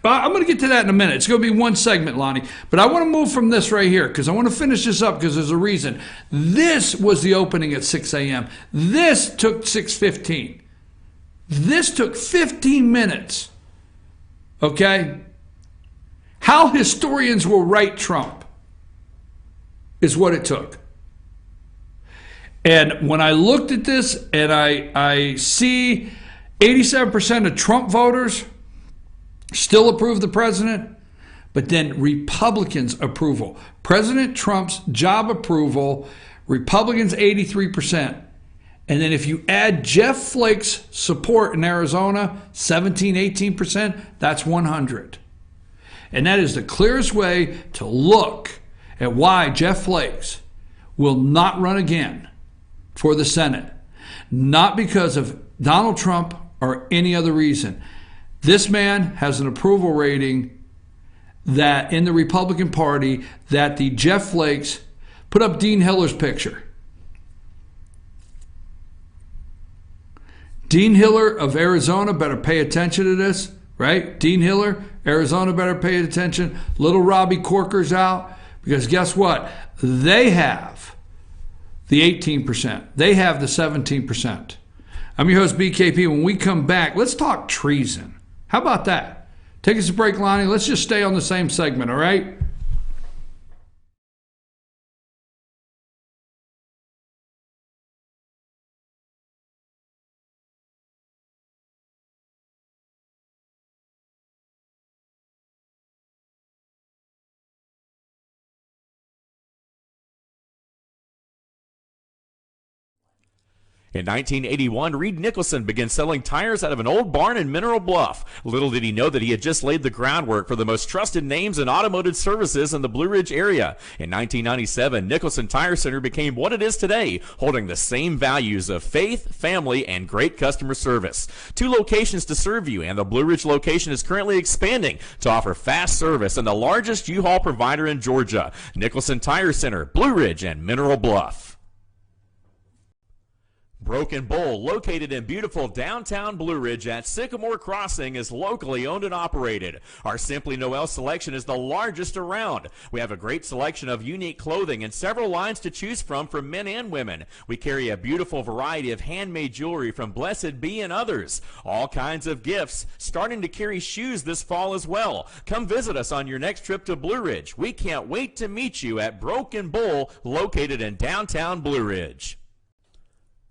I'm going to get to that in a minute. It's going to be one segment, Lonnie. But I want to move from this right here because I want to finish this up because there's a reason. This was the opening at 6 a.m. This took 6:15. This took 15 minutes. Okay? How historians will write Trump is what it took. And when I looked at this and I see 87% of Trump voters still approve the president, but then Republicans approval. President Trump's job approval, Republicans 83%. And then if you add Jeff Flake's support in Arizona, 17, 18%, that's 100. And that is the clearest way to look at why Jeff Flake will not run again for the Senate. Not because of Donald Trump or any other reason. This man has an approval rating that in the Republican Party that the Jeff Flakes put up Dean Hiller's picture. Dean Hiller of Arizona better pay attention to this, right? Dean Hiller, Arizona better pay attention. Little Robbie Corker's out because guess what? They have the 18%. They have the 17%. I'm your host, BKP. When we come back, let's talk treason. How about that? Take us a break, Lonnie. Let's just stay on the same segment, all right? In 1981, Reed Nicholson began selling tires out of an old barn in Mineral Bluff. Little did he know that he had just laid the groundwork for the most trusted names in automotive services in the Blue Ridge area. In 1997, Nicholson Tire Center became what it is today, holding the same values of faith, family, and great customer service. 2 locations to serve you, and the Blue Ridge location is currently expanding to offer fast service and the largest U-Haul provider in Georgia. Nicholson Tire Center, Blue Ridge, and Mineral Bluff. Broken Bull, located in beautiful downtown Blue Ridge at Sycamore Crossing, is locally owned and operated. Our Simply Noel selection is the largest around. We have a great selection of unique clothing and several lines to choose from for men and women. We carry a beautiful variety of handmade jewelry from Blessed Be and others. All kinds of gifts, starting to carry shoes this fall as well. Come visit us on your next trip to Blue Ridge. We can't wait to meet you at Broken Bull, located in downtown Blue Ridge.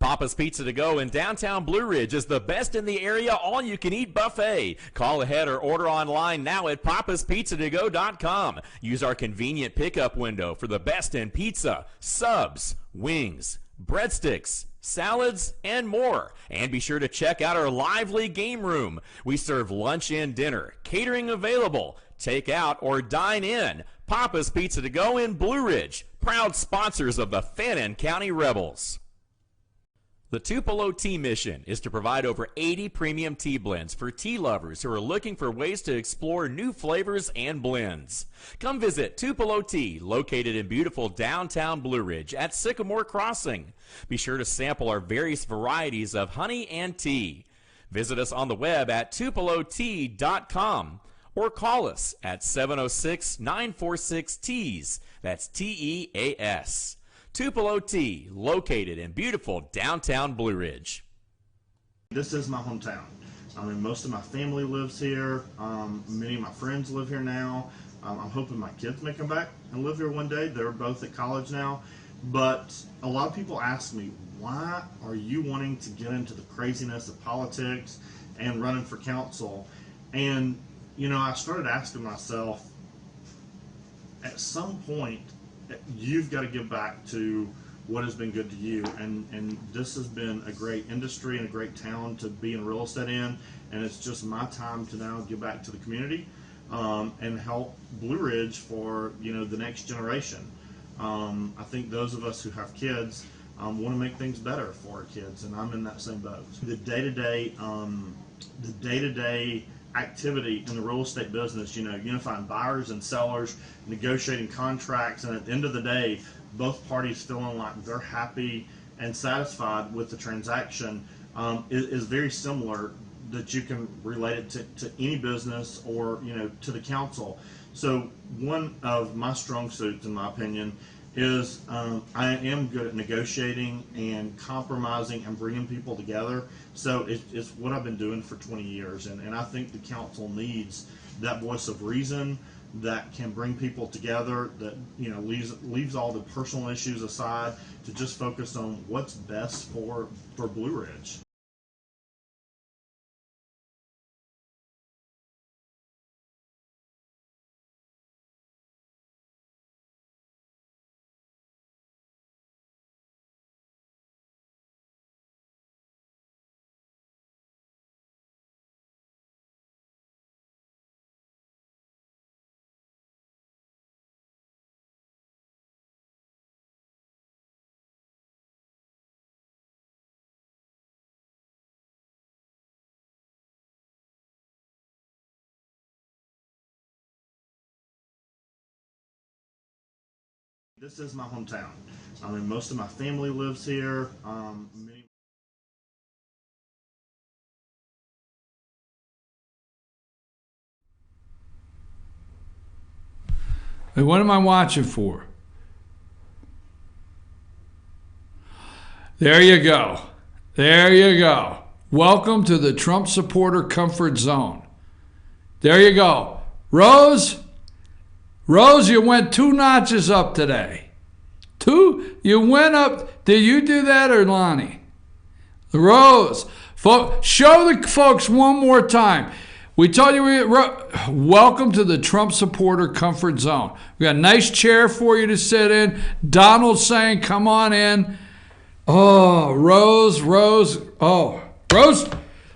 Papa's Pizza to Go in downtown Blue Ridge is the best in the area all-you-can-eat buffet. Call ahead or order online now at papaspizzatogo.com. Use our convenient pickup window for the best in pizza, subs, wings, breadsticks, salads, and more. And be sure to check out our lively game room. We serve lunch and dinner, catering available, take out or dine in. Papa's Pizza to Go in Blue Ridge, proud sponsors of the Fannin County Rebels. The Tupelo Tea Mission is to provide over 80 premium tea blends for tea lovers who are looking for ways to explore new flavors and blends. Come visit Tupelo Tea, located in beautiful downtown Blue Ridge at Sycamore Crossing. Be sure to sample our various varieties of honey and tea. Visit us on the web at tupelotea.com or call us at 706-946-TEAS. That's TEAS. Tupelo Tea, located in beautiful downtown Blue Ridge. This is my hometown. I mean, most of my family lives here. Many of my friends live here now. I'm hoping my kids may come back and live here one day. They're both at college now. But a lot of people ask me, why are you wanting to get into the craziness of politics and running for council? And, you know, I started asking myself, at some point, you've got to give back to what has been good to you, and this has been a great industry and a great town to be in real estate in, and it's just my time to now give back to the community and help Blue Ridge for, you know, the next generation. I think those of us who have kids want to make things better for our kids, and I'm in that same boat. The day-to-day activity in the real estate business, you know, unifying buyers and sellers, negotiating contracts, and at the end of the day, both parties feeling like they're happy and satisfied with the transaction is very similar, that you can relate it to any business or, you know, to the council. So one of my strong suits, in my opinion, is I am good at negotiating and compromising and bringing people together. So it's what I've been doing for 20 years. And I think the council needs that voice of reason that can bring people together, that, you know, leaves all the personal issues aside to just focus on what's best for Blue Ridge. This is my hometown. I mean, most of my family lives here. Hey, what am I watching for? There you go. There you go. Welcome to the Trump supporter comfort zone. There you go. Rose, you went 2 notches up today. 2? You went up. Did you do that or Lonnie? Rose, show the folks one more time. We told you, welcome to the Trump supporter comfort zone. We got a nice chair for you to sit in. Donald's saying, come on in. Oh, Rose. Oh, Rose.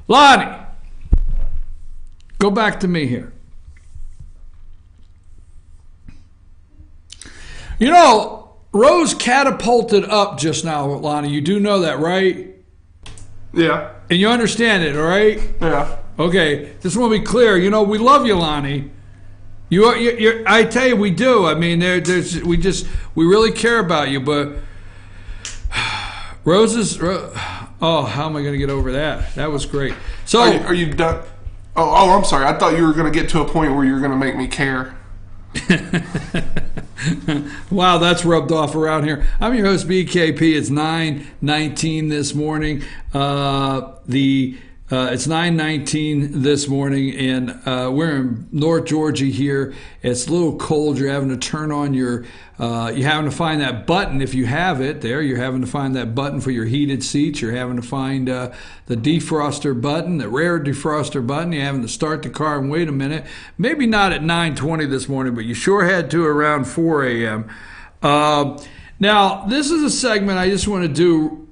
Lonnie, go back to me here. You know, Rose catapulted up just now, Lonnie. You do know that, right? Yeah. And you understand it, all right? Yeah. Okay, just want to be clear. You know, we love you, Lonnie. I tell you, we do. I mean, we really care about you. But Rose's. Oh, how am I going to get over that? That was great. So, are you done? Oh, I'm sorry. I thought you were going to get to a point where you were going to make me care. Wow, that's rubbed off around here. I'm your host, BKP. It's 9:19 this morning. The It's 9:19 this morning, and we're in North Georgia here. It's a little cold. You're having to turn on you're having to find that button if you have it there. You're having to find that button for your heated seats. You're having to find the defroster button, the rear defroster button. You're having to start the car and wait a minute. Maybe not at 9:20 this morning, but you sure had to around 4 a.m. Now, this is a segment I just want to do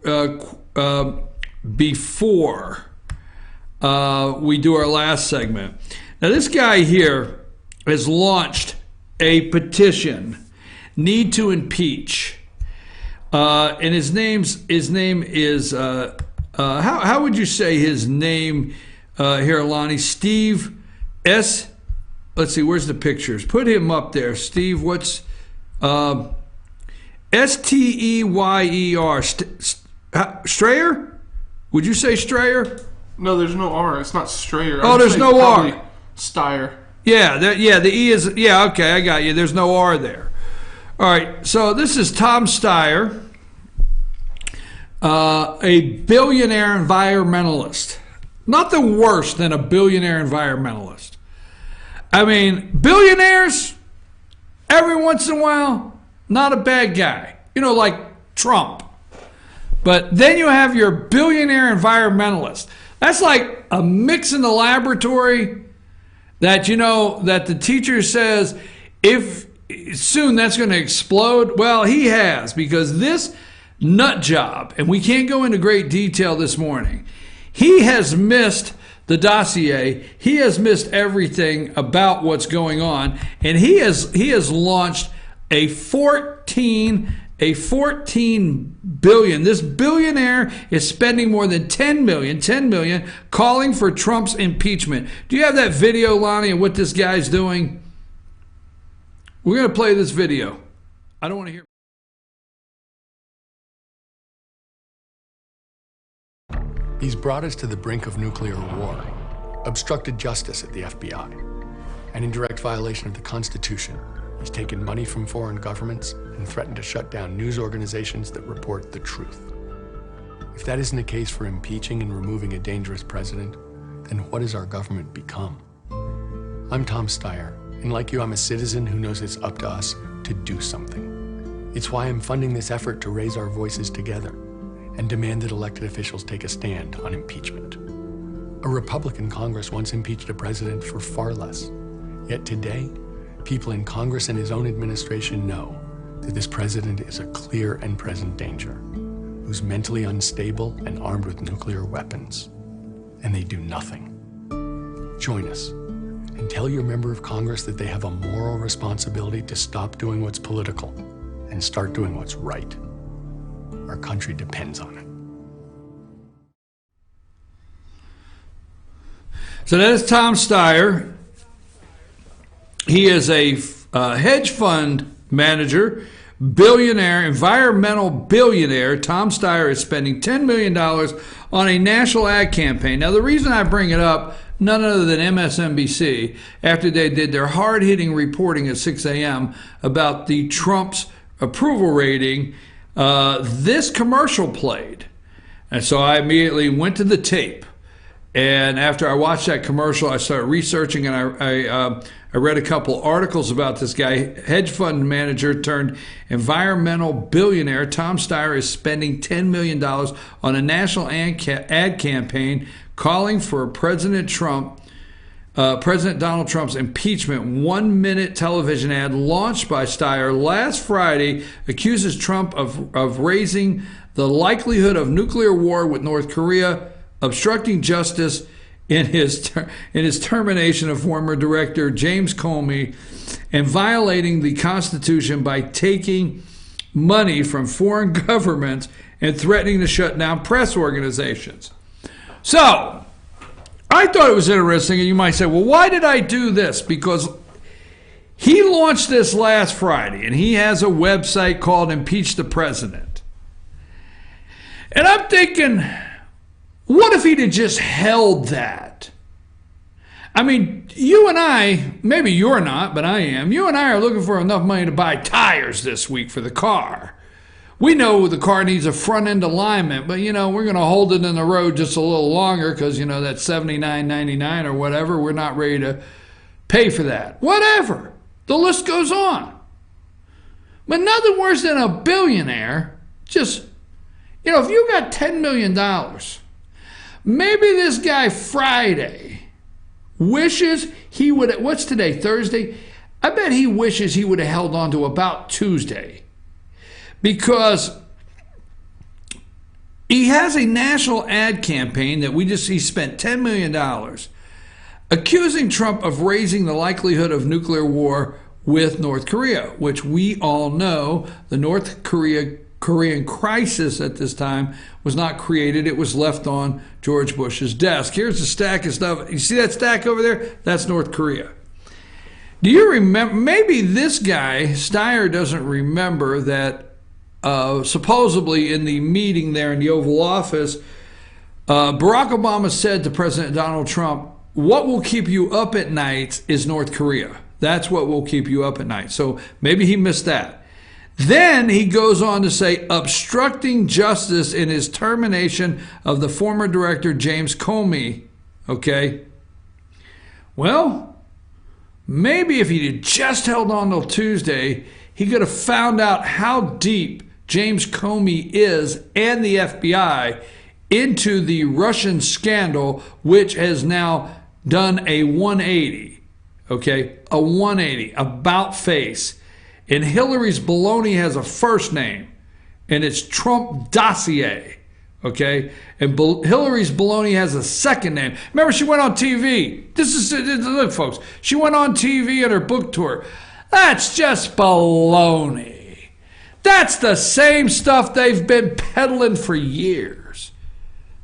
before we do our last segment. Now, this guy here has launched a petition, need to impeach, and his name is how would you say his name here, Lonnie? Steve S. Let's see, where's the pictures? Put him up there, Steve. What's Steyer? Strayer? Would you say Strayer? No, there's no R. It's not Strayer. Oh, there's no R. Steyer. Yeah, the E is, yeah, okay, I got you. There's no R there. All right, so this is Tom Steyer, a billionaire environmentalist. Not the worst than a billionaire environmentalist. I mean, billionaires, every once in a while, not a bad guy. You know, like Trump. But then you have your billionaire environmentalist. That's like a mix in the laboratory that, you know, that the teacher says, if soon that's going to explode. Well, he has, because this nut job, and we can't go into great detail this morning, he has missed the dossier. He has missed everything about what's going on, and he has launched a 14 billion. This billionaire is spending more than 10 million calling for Trump's impeachment. Do you have that video, Lonnie, of what this guy's doing? We're going to play this video. I don't want to hear. He's brought us to the brink of nuclear war, obstructed justice at the FBI, and in direct violation of the Constitution, he's taken money from foreign governments and threatened to shut down news organizations that report the truth. If that isn't a case for impeaching and removing a dangerous president, then what has our government become? I'm Tom Steyer, and like you, I'm a citizen who knows it's up to us to do something. It's why I'm funding this effort to raise our voices together and demand that elected officials take a stand on impeachment. A Republican Congress once impeached a president for far less. Yet today, people in Congress and his own administration know that this president is a clear and present danger, who's mentally unstable and armed with nuclear weapons. And they do nothing. Join us and tell your member of Congress that they have a moral responsibility to stop doing what's political and start doing what's right. Our country depends on it. So that is Tom Steyer. He is a hedge fund manager, billionaire, environmental billionaire. Tom Steyer is spending $10 million on a national ad campaign. Now, the reason I bring it up, none other than MSNBC, after they did their hard-hitting reporting at 6 a.m. about the Trump's approval rating, this commercial played. And so I immediately went to the tape. And after I watched that commercial, I started researching, and I read a couple articles about this guy. Hedge fund manager turned environmental billionaire Tom Steyer is spending $10 million on a national ad campaign calling for President Donald Trump's impeachment. 1-minute television ad launched by Steyer last Friday accuses Trump of raising the likelihood of nuclear war with North Korea, obstructing justice in his termination of former director James Comey, and violating the Constitution by taking money from foreign governments and threatening to shut down press organizations. So, I thought it was interesting, and you might say, well, why did I do this? Because he launched this last Friday, and he has a website called Impeach the President. And I'm thinking, what if he'd have just held that? I mean, you and I, maybe you're not, but I am. You and I are looking for enough money to buy tires this week for the car. We know the car needs a front end alignment, but, we're going to hold it in the road just a little longer because, that's $79.99 or whatever. We're not ready to pay for that. Whatever. The list goes on. But nothing worse than a billionaire just, if you got $10 million, maybe this guy Friday wishes he would, what's today, Thursday? I bet he wishes he would have held on to about Tuesday. Because he has a national ad campaign that he spent $10 million accusing Trump of raising the likelihood of nuclear war with North Korea, which we all know the North Korean crisis at this time was not created. It was left on George Bush's desk. Here's a stack of stuff. You see that stack over there? That's North Korea. Do you remember? Maybe this guy, Steyer, doesn't remember that supposedly in the meeting there in the Oval Office, Barack Obama said to President Donald Trump, what will keep you up at night is North Korea. That's what will keep you up at night. So maybe he missed that. Then he goes on to say, obstructing justice in his termination of the former director James Comey. Okay. Well, maybe if he had just held on till Tuesday, he could have found out how deep James Comey is and the FBI into the Russian scandal, which has now done a 180, okay? A 180, about face. And Hillary's baloney has a first name, and it's Trump dossier, okay? And Hillary's baloney has a second name. Remember, she went on TV. Look, folks, she went on TV at her book tour. That's just baloney. That's the same stuff they've been peddling for years.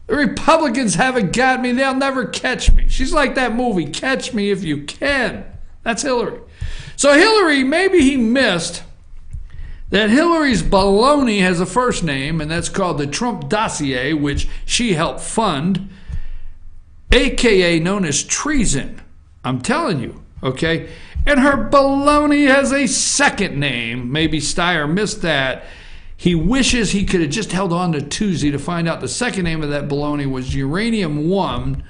The Republicans haven't got me. They'll never catch me. She's like that movie, Catch Me If You Can. That's Hillary. So Hillary, maybe he missed that Hillary's baloney has a first name, and that's called the Trump dossier, which she helped fund, a.k.a. known as treason. I'm telling you, okay? And her baloney has a second name. Maybe Steyer missed that. He wishes he could have just held on to Tuesday to find out the second name of that baloney was Uranium One,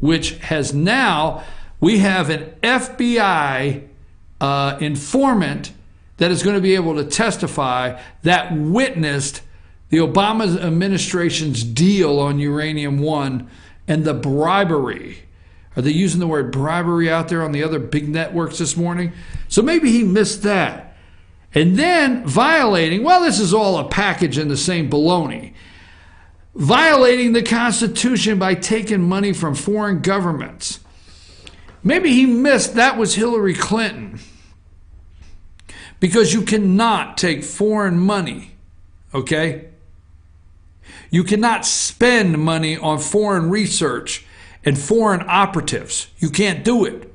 which has now, we have an FBI informant that is going to be able to testify that witnessed the Obama administration's deal on Uranium One and the bribery. Are they using the word bribery out there on the other big networks this morning? So maybe he missed that. And then violating, well, this is all a package in the same baloney. Violating the Constitution by taking money from foreign governments. Maybe he missed that was Hillary Clinton. Because you cannot take foreign money, okay? You cannot spend money on foreign research and foreign operatives. You can't do it.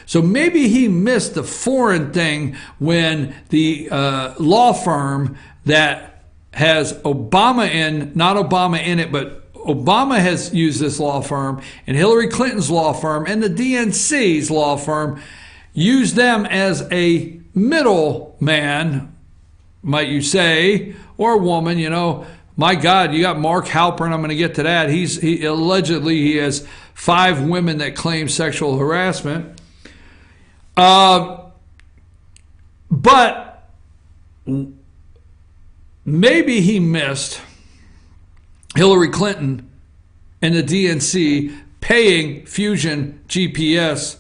So maybe he missed the foreign thing when the law firm that has Obama in, not Obama in it, but Obama has used this law firm, and Hillary Clinton's law firm, and the DNC's law firm used them as a middleman, might you say, or woman, My God, you got Mark Halperin. I'm going to get to that. He allegedly has 5 women that claim sexual harassment. But maybe he missed Hillary Clinton and the DNC paying Fusion GPS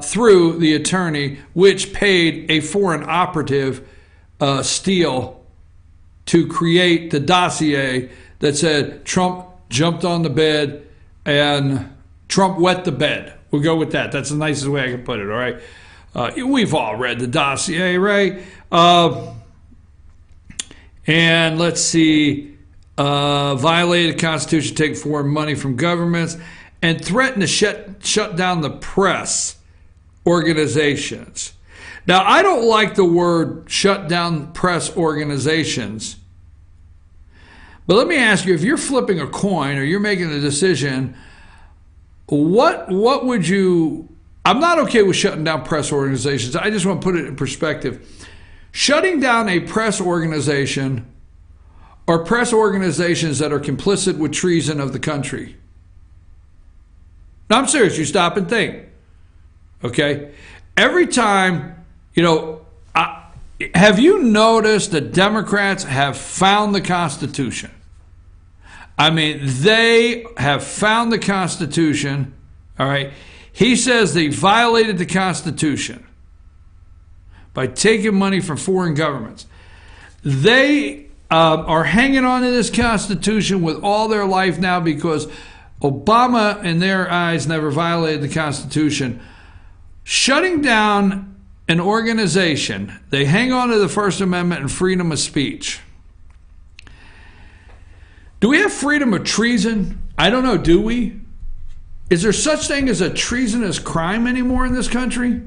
through the attorney, which paid a foreign operative Steele to create the dossier that said Trump jumped on the bed and Trump wet the bed. We'll go with that. That's the nicest way I can put it, all right? We've all read the dossier, right? And let's see, violated the Constitution, take foreign money from governments, and threatened to shut down the press organizations. Now, I don't like the word shut down press organizations, but let me ask you, if you're flipping a coin or you're making a decision, what would you, I'm not okay with shutting down press organizations. I just want to put it in perspective. shutting down a press organization or press organizations that are complicit with treason of the country. No, I'm serious. You stop and think. Okay? Every time, have you noticed that Democrats have found the Constitution? I mean, they have found the Constitution, all right? He says they violated the Constitution by taking money from foreign governments. They are hanging on to this Constitution with all their life now because Obama, in their eyes, never violated the Constitution. Shutting down an organization, they hang on to the First Amendment and freedom of speech. Do we have freedom of treason? I don't know, do we? Is there such thing as a treasonous crime anymore in this country?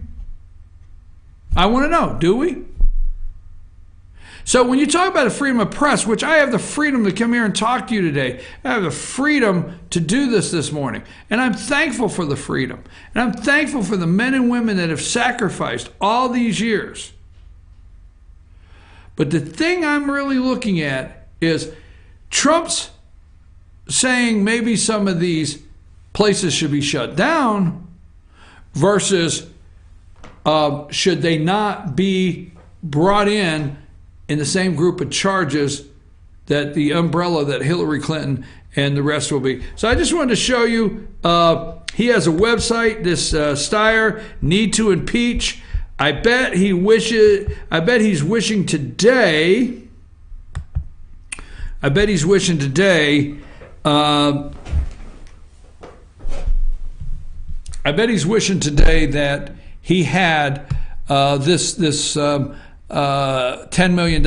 I want to know, do we? So when you talk about the freedom of press, which I have the freedom to come here and talk to you today, I have the freedom to do this morning. And I'm thankful for the freedom. And I'm thankful for the men and women that have sacrificed all these years. But the thing I'm really looking at is Trump's saying maybe some of these places should be shut down versus should they not be brought in the same group of charges that the umbrella that Hillary Clinton and the rest will be. So I just wanted to show you, he has a website, this Steyer, Need to Impeach. I bet he's wishing today that he had this $10 million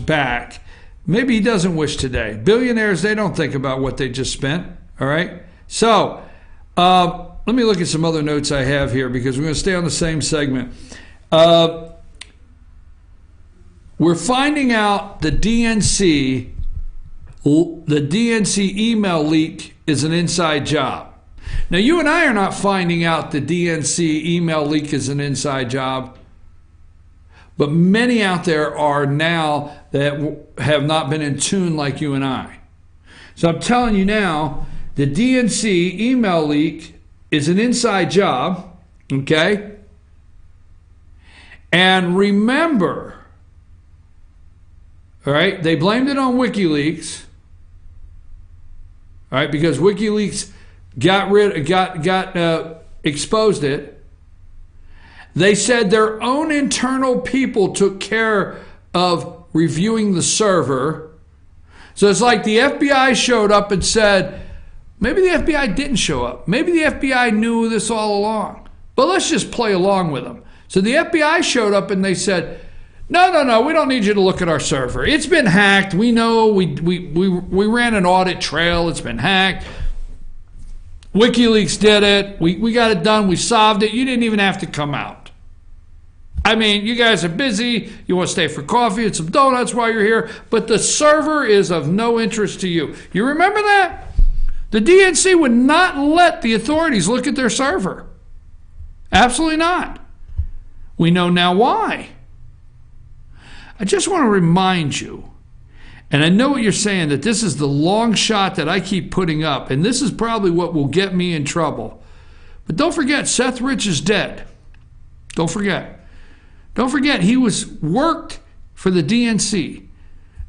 back. Maybe he doesn't wish today. Billionaires, they don't think about what they just spent. All right. So let me look at some other notes I have here because we're going to stay on the same segment. We're finding out the DNC email leak is an inside job. Now, you and I are not finding out the DNC email leak is an inside job, but many out there are now that have not been in tune like you and I. So I'm telling you now, the DNC email leak is an inside job, okay? And remember, all right, they blamed it on WikiLeaks, all right, because WikiLeaks exposed it. They said their own internal people took care of reviewing the server. So it's like the FBI showed up and said, maybe the FBI didn't show up. Maybe the FBI knew this all along. But let's just play along with them. So the FBI showed up and they said, no, we don't need you to look at our server. It's been hacked. We know, we ran an audit trail. It's been hacked. WikiLeaks did it. We got it done. We solved it. You didn't even have to come out. I mean, you guys are busy. You want to stay for coffee and some donuts while you're here. But the server is of no interest to you. You remember that? The DNC would not let the authorities look at their server. Absolutely not. We know now why. I just want to remind you, and I know what you're saying, that this is the long shot that I keep putting up, and this is probably what will get me in trouble. But don't forget, Seth Rich is dead. Don't forget. Don't forget, he worked for the DNC.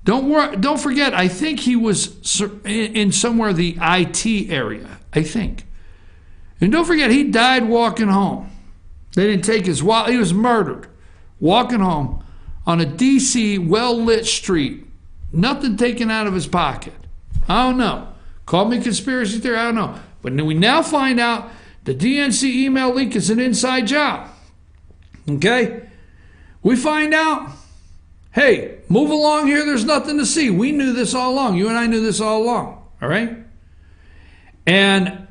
Don't forget, I think he was in somewhere the IT area, I think. And don't forget, he died walking home. They didn't take his wallet. He was murdered walking home on a D.C. well-lit street. Nothing taken out of his pocket. I don't know. Call me conspiracy theory, I don't know. But we now find out the DNC email leak is an inside job. Okay? We find out, hey, move along here, there's nothing to see. We knew this all along. You and I knew this all along. All right? And,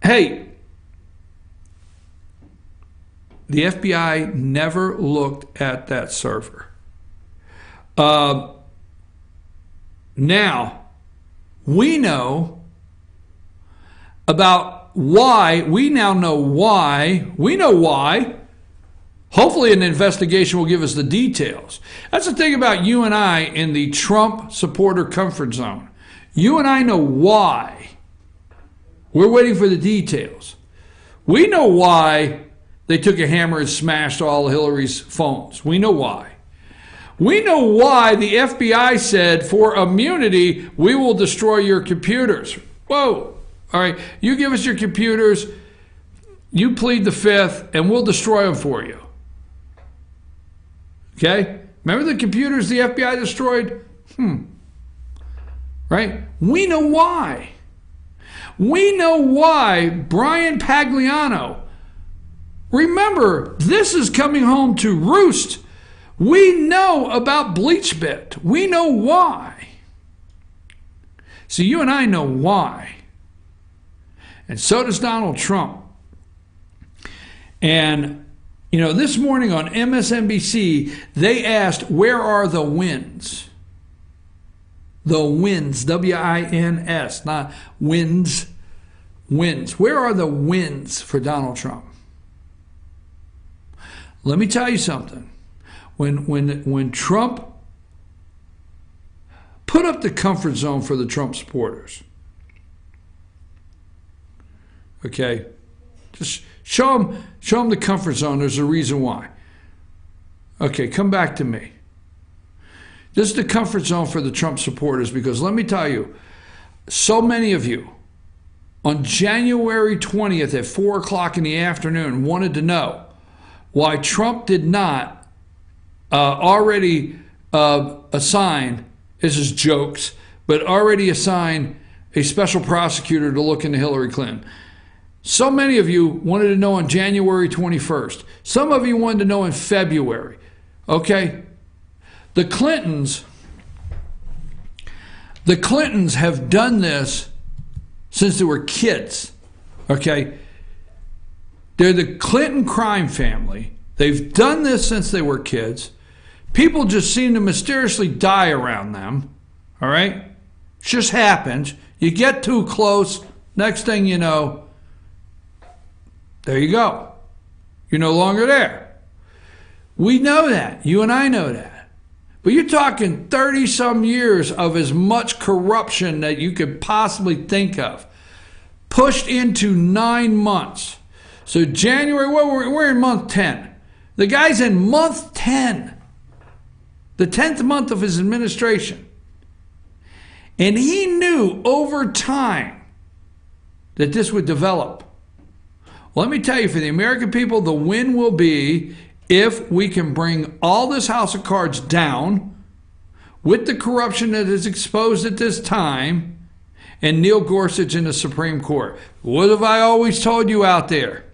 hey, the FBI never looked at that server. Now, we know about why. We now know why. We know why Hopefully an investigation will give us the details. That's the thing about you and I in the Trump supporter comfort zone. You and I know why. We're waiting for the details. We know why they took a hammer and smashed all Hillary's phones. We know why. We know why the FBI said, for immunity, we will destroy your computers. Whoa. All right. You give us your computers, you plead the fifth, and we'll destroy them for you. Okay? Remember the computers the FBI destroyed? Right? We know why. We know why Brian Pagliano. Remember, this is coming home to roost. We know about BleachBit. We know why. So you and I know why. And so does Donald Trump. And, you know, this morning on MSNBC, they asked, where are the wins? The wins, W-I-N-S, not wins, wins. Where are the wins for Donald Trump? Let me tell you something. When Trump put up the comfort zone for the Trump supporters, okay, just show them the comfort zone. There's a reason why. Okay, come back to me. This is the comfort zone for the Trump supporters because let me tell you, so many of you on January 20th at 4 o'clock in the afternoon wanted to know why Trump did not already assign, this is jokes, but already assign a special prosecutor to look into Hillary Clinton. So many of you wanted to know on January 21st. Some of you wanted to know in February. Okay? The Clintons have done this since they were kids. Okay? They're the Clinton crime family. They've done this since they were kids. People just seem to mysteriously die around them. All right? It just happens. You get too close, next thing you know, there you go. You're no longer there. We know that. You and I know that. But you're talking 30-some years of as much corruption that you could possibly think of. Pushed into 9 months. So January, well, we're in month 10. The guy's in month 10. The 10th month of his administration. And he knew over time that this would develop. Well, let me tell you, for the American people, the win will be if we can bring all this house of cards down with the corruption that is exposed at this time and Neil Gorsuch in the Supreme Court. What have I always told you out there?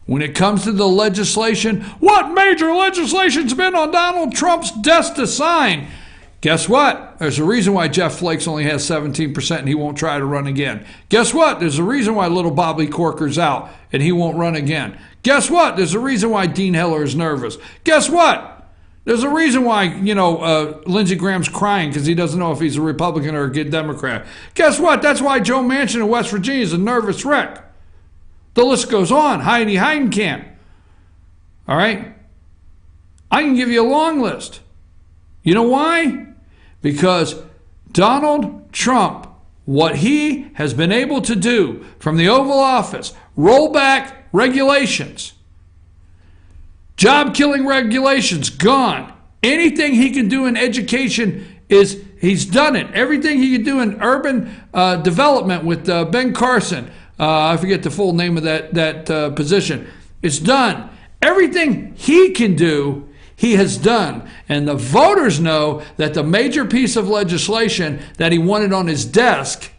When it comes to the legislation, what major legislation's been on Donald Trump's desk to sign? Guess what? There's a reason why Jeff Flakes only has 17% and he won't try to run again. Guess what? There's a reason why little Bobby Corker's out and he won't run again. Guess what? There's a reason why Dean Heller is nervous. Guess what? There's a reason why, Lindsey Graham's crying because he doesn't know if he's a Republican or a Democrat. Guess what? That's why Joe Manchin in West Virginia is a nervous wreck. The list goes on. Heidi Heidenkamp. All right? I can give you a long list. You know why? Because Donald Trump, what he has been able to do from the Oval Office, roll back regulations, job-killing regulations, gone. Anything he can do in education, he's done it. Everything he can do in urban development with Ben Carson, I forget the full name of that position, it's done. Everything he can do, he has done. And the voters know that the major piece of legislation that he wanted on his desk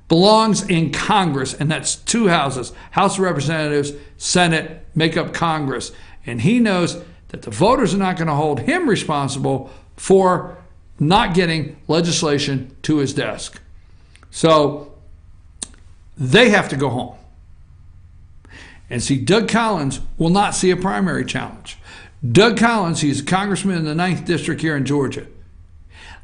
belongs in Congress, and that's 2 houses, House of Representatives, Senate, make up Congress. And he knows that the voters are not going to hold him responsible for not getting legislation to his desk. So they have to go home. And see, Doug Collins will not see a primary challenge. Doug Collins, he's a congressman in the 9th District here in Georgia.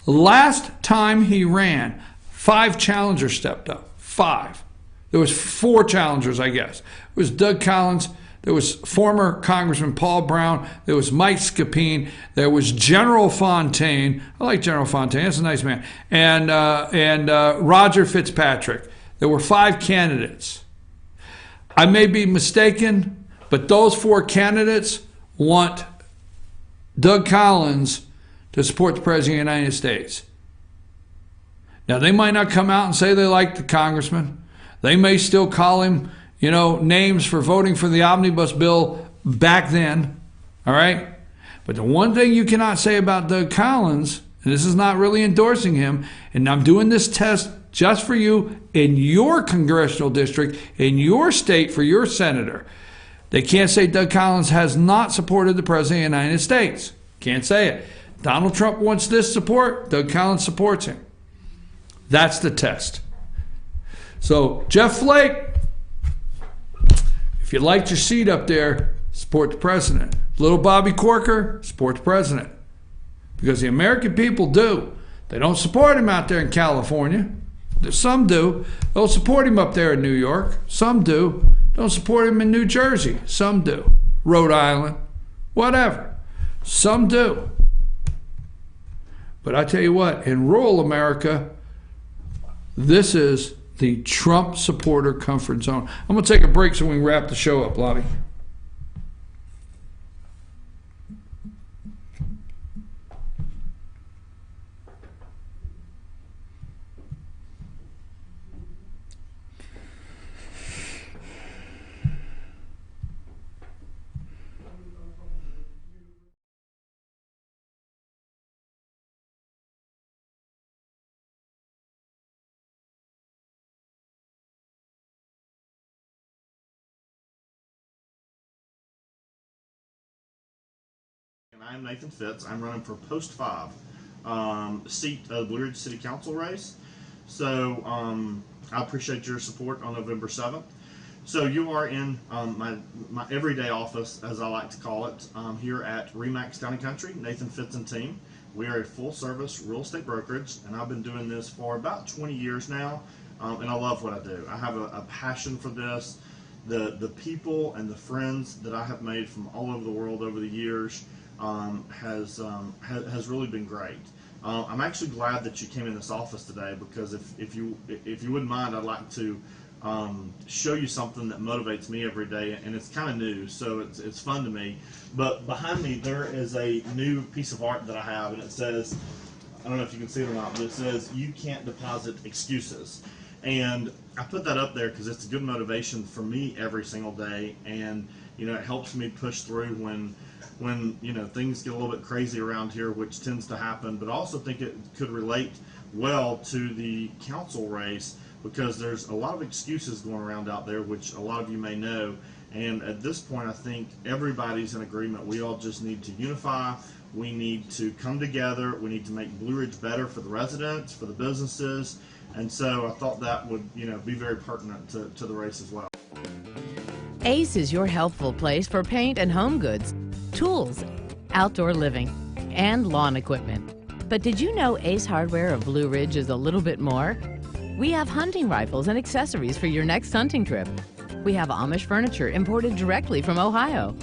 Last time he ran, 5 challengers stepped up. 5. There was 4 challengers, I guess. It was Doug Collins, There was former Congressman Paul Brown. There was Mike Scapine. There was General Fontaine. I like General Fontaine. That's a nice man. And Roger Fitzpatrick. There were 5 candidates. I may be mistaken, but those 4 candidates want Doug Collins to support the President of the United States. Now, they might not come out and say they like the congressman. They may still call him, names for voting for the omnibus bill back then, all right? But the one thing you cannot say about Doug Collins, and this is not really endorsing him, and I'm doing this test just for you in your congressional district, in your state for your senator. They can't say Doug Collins has not supported the President of the United States. Can't say it. Donald Trump wants this support. Doug Collins supports him. That's the test. So, Jeff Flake, if you liked your seat up there, support the president. Little Bobby Corker, support the president. Because the American people do. They don't support him out there in California. Some do. They'll support him up there in New York. Some do. Don't support him in New Jersey. Some do. Rhode Island. Whatever. Some do. But I tell you what, in rural America, this is the Trump supporter comfort zone. I'm going to take a break so we can wrap the show up, Lottie. I'm Nathan Fitz. I'm running for post 5 seat of the Blue Ridge City Council race. So I appreciate your support on November 7th. So you are in my everyday office, as I like to call it, here at Remax Town & Country, Nathan Fitz and team. We are a full-service real estate brokerage, and I've been doing this for about 20 years now, and I love what I do. I have a passion for this. The people and the friends that I have made from all over the world over the years has really been great. I'm actually glad that you came in this office today, because if you wouldn't mind, I'd like to show you something that motivates me every day, and it's kind of new, so it's fun to me. But behind me there is a new piece of art that I have, and it says, I don't know if you can see it or not, but it says, "You can't deposit excuses." And I put that up there because it's a good motivation for me every single day, and it helps me push through when things get a little bit crazy around here, which tends to happen. But I also think it could relate well to the council race, because there's a lot of excuses going around out there, which a lot of you may know. And at this point, I think everybody's in agreement. We all just need to unify. We need to come together. We need to make Blue Ridge better for the residents, for the businesses. And so I thought that would, be very pertinent to the race as well. Ace is your helpful place for paint and home goods, tools, outdoor living, and lawn equipment. But did you know Ace Hardware of Blue Ridge is a little bit more? We have hunting rifles and accessories for your next hunting trip. We have Amish furniture imported directly from Ohio.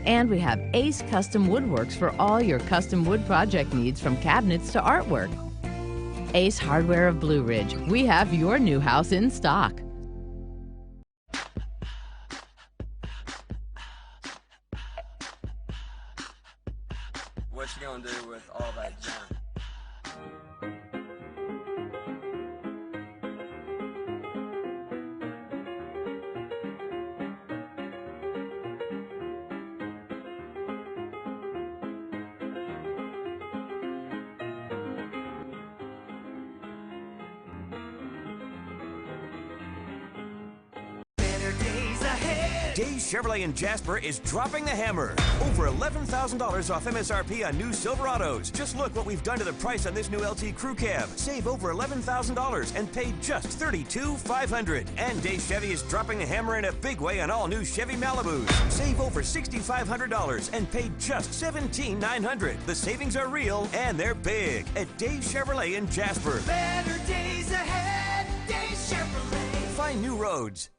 And we have Ace Custom Woodworks for all your custom wood project needs, from cabinets to artwork. Ace Hardware of Blue Ridge. We have your new house in stock. What you gonna do with all that junk? Days Chevrolet in Jasper is dropping the hammer. Over $11,000 off MSRP on new Silverados. Just look what we've done to the price on this new LT Crew Cab. Save over $11,000 and pay just $32,500. And Days Chevy is dropping the hammer in a big way on all new Chevy Malibus. Save over $6,500 and pay just $17,900. The savings are real and they're big at Days Chevrolet in Jasper. Better days ahead, Days Chevrolet. Find new roads.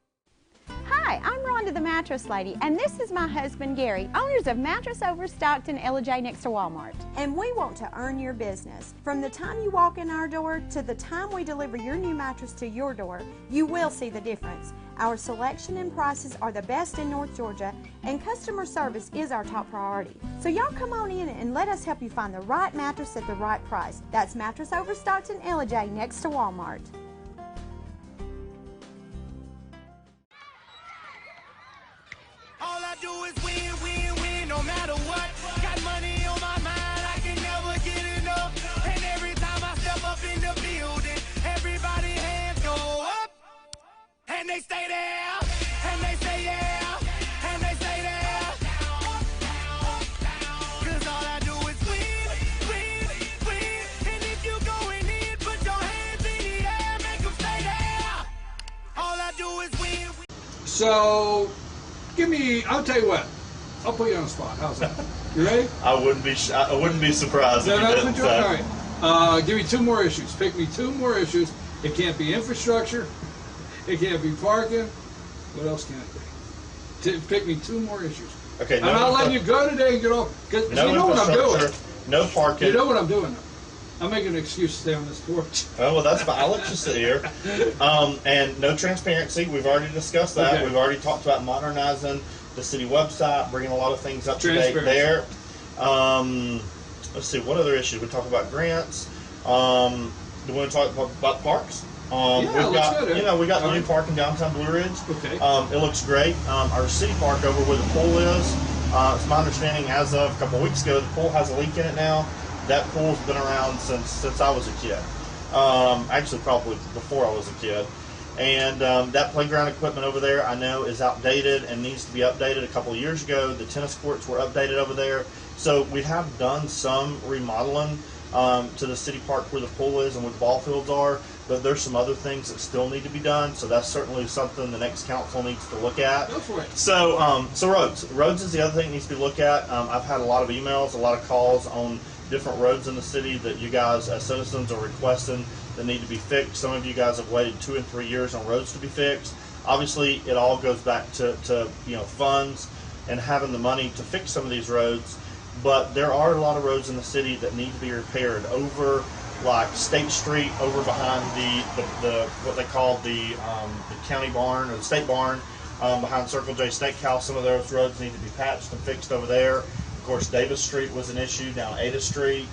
Hi, Hi, I'm Rhonda the Mattress Lady, and this is my husband Gary, owners of Mattress Overstocked and LJ next to Walmart. And we want to earn your business. From the time you walk in our door to the time we deliver your new mattress to your door, you will see the difference. Our selection and prices are the best in North Georgia, and customer service is our top priority. So y'all come on in and let us help you find the right mattress at the right price. That's Mattress Overstocked and LJ next to Walmart. All I do is win, win, win, no matter what. Got money on my mind, I can never get enough. And every time I step up in the building, everybody hands go up. And they stay there, and they say yeah, and they stay there. Cause all I do is win, win, win. And if you going in, put your hands in the air, make them stay there. All I do is win, win. So, I'll tell you what. I'll put you on the spot. How's that? You ready? I wouldn't be surprised if you didn't. All right. Give me two more issues. Pick me two more issues. It can't be infrastructure. It can't be parking. What else can it be? Pick me two more issues. Okay. I'm not letting you go today and get off. Because no you know what I'm doing. No parking. You know what I'm doing. I'm making an excuse to stay on this porch. Oh, well, that's fine. I'll let you sit here. And no transparency. We've already discussed that. Okay. We've already talked about modernizing the city website, bringing a lot of things up to date there. Let's see, what other issues? We talk about grants. Do we want to talk about parks? Yeah, we got the new park in downtown Blue Ridge. Okay. It looks great. Our city park over where the pool is, it's my understanding as of a couple of weeks ago, the pool has a leak in it now. That pool's been around since I was a kid. Actually, probably before I was a kid. And that playground equipment over there, I know, is outdated and needs to be updated. A couple of years ago, the tennis courts were updated over there. So we have done some remodeling to the city park where the pool is and where the ball fields are. But there's some other things that still need to be done. So that's certainly something the next council needs to look at. Go for it. So roads. Roads is the other thing that needs to be looked at. I've had a lot of emails, a lot of calls on different roads in the city that you guys as citizens are requesting that need to be fixed. Some of you guys have waited 2 and 3 years on roads to be fixed. Obviously, it all goes back to funds and having the money to fix some of these roads. But there are a lot of roads in the city that need to be repaired over, like State Street, over behind the what they call the county barn or the state barn, behind Circle J Steakhouse. Some of those roads need to be patched and fixed over there. Of course, Davis Street was an issue down Ada Street.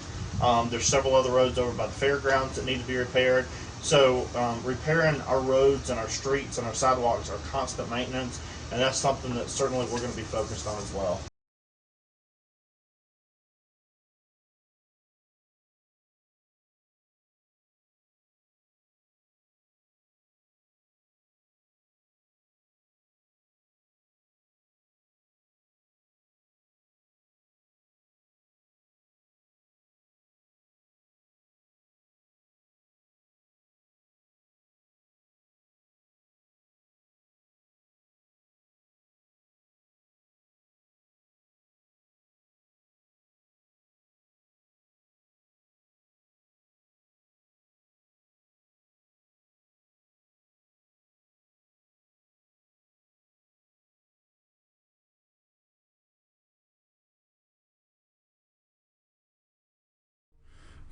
There's several other roads over by the fairgrounds that need to be repaired. So repairing our roads and our streets and our sidewalks are constant maintenance, and that's something that certainly we're going to be focused on as well.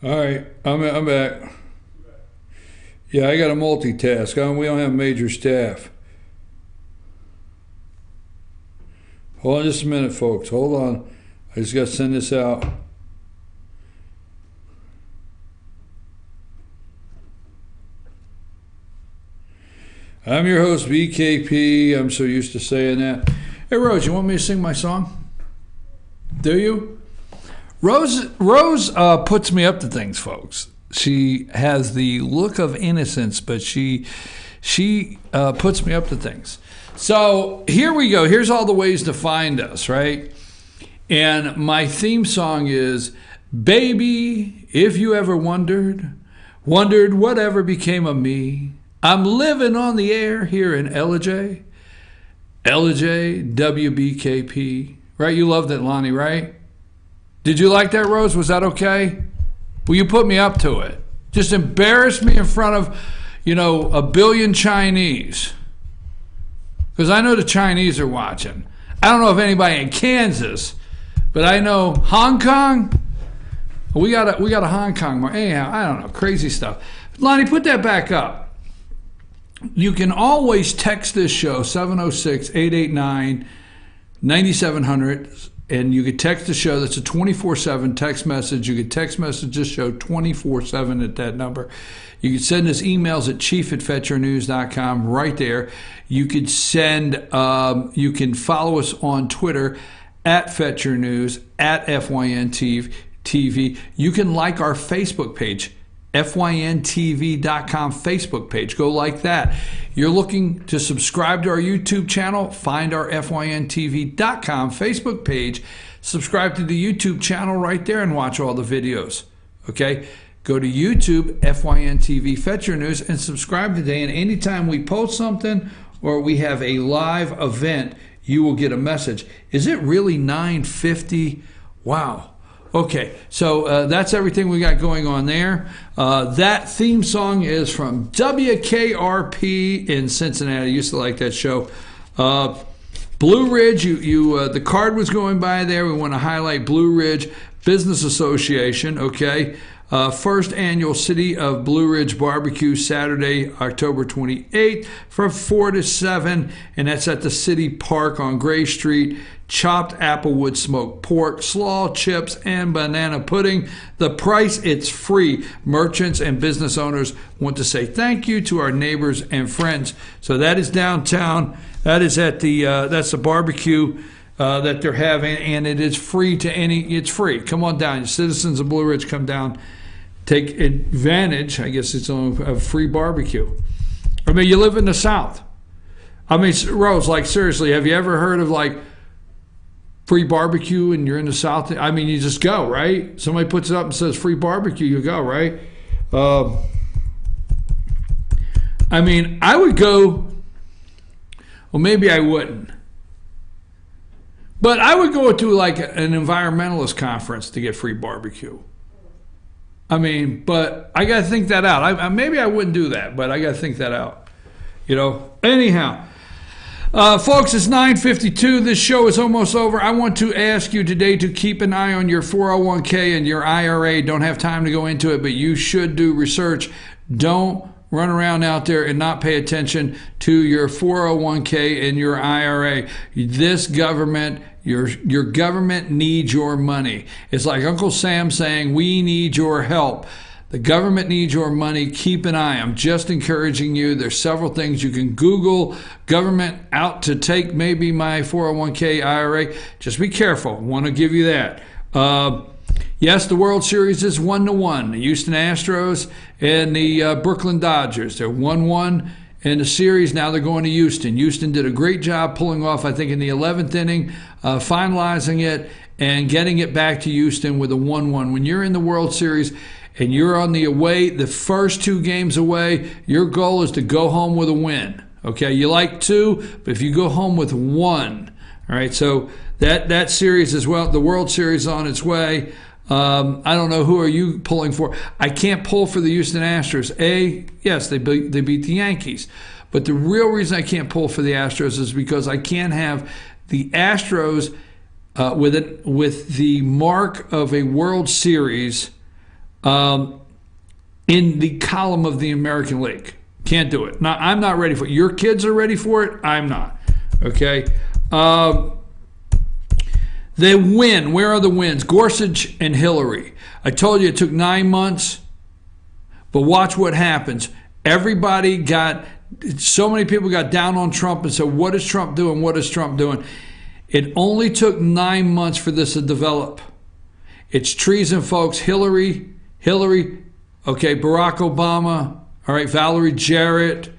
All right, I'm back. Yeah, I got to multitask. We don't have major staff. Hold on just a minute, folks. Hold on. I just got to send this out. I'm your host, BKP. I'm so used to saying that. Hey, Rose, you want me to sing my song? Do you? Rose puts me up to things, folks. She has the look of innocence, but she puts me up to things. So here we go. Here's all the ways to find us, right? And my theme song is, Baby, if you ever wondered whatever became of me, I'm living on the air here in LJ, WBKP. Right? You loved it, Lonnie, right? Did you like that, Rose? Was that okay? Well, you put me up to it. Just embarrass me in front of, a billion Chinese. because I know the Chinese are watching. I don't know if anybody in Kansas, but I know Hong Kong. We got a Hong Kong. Anyhow, I don't know. Crazy stuff. Lonnie, put that back up. You can always text this show, 706-889-9700, and you can text the show. That's a 24/7 text message. You can text message this show 24/7 at that number. You can send us emails at chief@fetchernews.com right there. You could send, you can follow us on Twitter at Fetcher News, at FYNTV. You can like our Facebook page, FYNTV.com Facebook page. Go like that. You're looking to subscribe to our YouTube channel, find our FYNTV.com Facebook page, subscribe to the YouTube channel right there and watch all the videos. Okay? Go to YouTube, FYNTV Fetcher News, and subscribe today. And anytime we post something or we have a live event, you will get a message. Is it really 9:50? Wow. Okay, so that's everything we got going on there. That theme song is from WKRP in Cincinnati. I used to like that show. Blue Ridge, the card was going by there. We want to highlight Blue Ridge Business Association, okay? First annual City of Blue Ridge Barbecue, Saturday, October 28th from 4 to 7, and that's at the City Park on Gray Street. Chopped applewood smoked pork, slaw, chips, and banana pudding. The price, it's free. Merchants and business owners want to say thank you to our neighbors and friends. So that is downtown. That is at that's the barbecue that they're having, and it is free to it's free. Come on down. Citizens of Blue Ridge, come down. Take advantage, I guess it's of free barbecue. I mean, you live in the South. I mean, Rose, like seriously, have you ever heard of like free barbecue and you're in the South? I mean, you just go, right? Somebody puts it up and says free barbecue, you go, right? I mean, I would go, well, maybe I wouldn't. But I would go to like an environmentalist conference to get free barbecue. I mean, but I got to think that out. Maybe I wouldn't do that, but I got to think that out. You know? Anyhow, folks, it's 9:52. This show is almost over. I want to ask you today to keep an eye on your 401k and your IRA. Don't have time to go into it, but you should do research. Don't run around out there and not pay attention to your 401k and your IRA. This government, your government needs your money. It's like Uncle Sam saying, we need your help. The government needs your money. Keep an eye. I'm just encouraging you. There's several things you can Google. Government out to take maybe my 401k IRA. Just be careful. Want to give you that. Yes, the World Series is 1-1. The Houston Astros and the Brooklyn Dodgers. They're 1-1 in the series. Now they're going to Houston. Houston did a great job pulling off, I think, in the 11th inning, finalizing it and getting it back to Houston with a 1-1. When you're in the World Series and you're on the away, the first 2 games away, your goal is to go home with a win. Okay, you like 2, but if you go home with 1, all right, so that series as well, the World Series on its way. I don't know, who are you pulling for? I can't pull for the Houston Astros. Yes, they beat the Yankees. But the real reason I can't pull for the Astros is because I can't have the Astros with the mark of a World Series in the column of the American League. Can't do it. Now, I'm not ready for it. Your kids are ready for it. I'm not. Okay? They win. Where are the wins? Gorsuch and Hillary. I told you it took 9 months, but watch what happens. So many people got down on Trump and said, what is Trump doing? What is Trump doing? It only took 9 months for this to develop. It's treason, folks. Hillary, okay, Barack Obama, all right, Valerie Jarrett,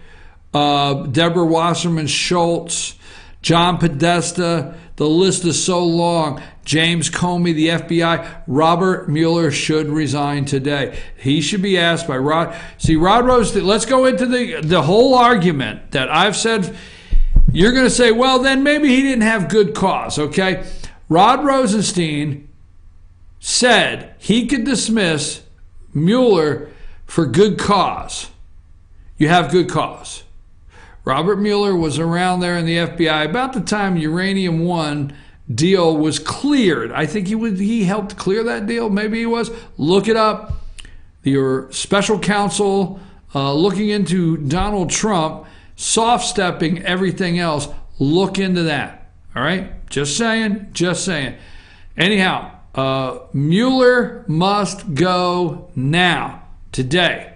Deborah Wasserman Schultz, John Podesta. The list is so long. James Comey, the FBI. Robert Mueller should resign today. He should be asked by Rod. See, Rod Rosenstein, let's go into the whole argument that I've said. You're going to say, well, then maybe he didn't have good cause, okay? Rod Rosenstein said he could dismiss Mueller for good cause. You have good cause. Robert Mueller was around there in the FBI about the time Uranium One deal was cleared. I think he helped clear that deal. Maybe he was. Look it up. Your special counsel looking into Donald Trump soft-stepping everything else. Look into that. All right? Just saying. Anyhow, Mueller must go now, today.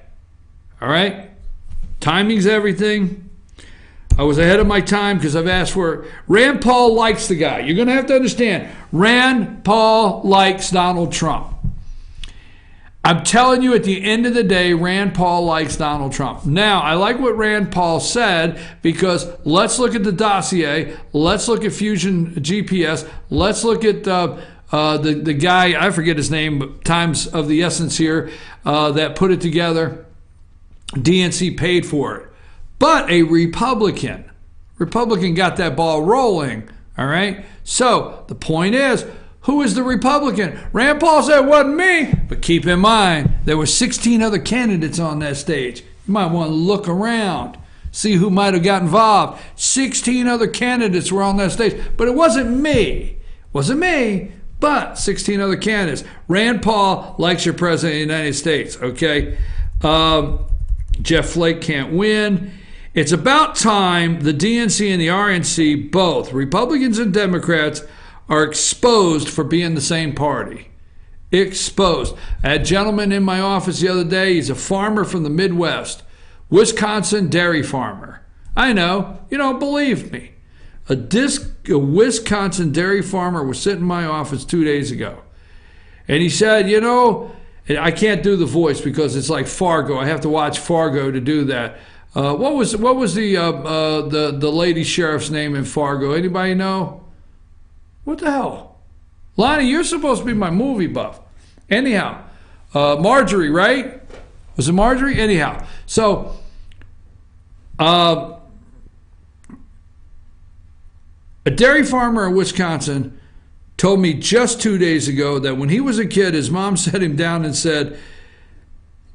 All right? Timing's everything. I was ahead of my time because I've asked for it. Rand Paul likes the guy. You're going to have to understand. Rand Paul likes Donald Trump. I'm telling you, at the end of the day, Rand Paul likes Donald Trump. Now, I like what Rand Paul said because let's look at the dossier. Let's look at Fusion GPS. Let's look at the guy, I forget his name, but time's of the essence here, that put it together. DNC paid for it. But a Republican got that ball rolling, all right? So the point is, who is the Republican? Rand Paul said it wasn't me. But keep in mind, there were 16 other candidates on that stage. You might want to look around, see who might have got involved. 16 other candidates were on that stage. But it wasn't me. But 16 other candidates. Rand Paul likes your president of the United States, okay? Jeff Flake can't win. It's about time the DNC and the RNC, both Republicans and Democrats, are exposed for being the same party. Exposed. I had a gentleman in my office the other day. He's a farmer from the Midwest, Wisconsin dairy farmer. I know, you don't believe me. A Wisconsin dairy farmer was sitting in my office 2 days ago. And he said, you know, I can't do the voice because it's like Fargo. I have to watch Fargo to do that. What was the lady sheriff's name in Fargo? Anybody know? What the hell? Lonnie, you're supposed to be my movie buff. Anyhow, Marjorie, right? Was it Marjorie? Anyhow, so a dairy farmer in Wisconsin told me just 2 days ago that when he was a kid, his mom sat him down and said,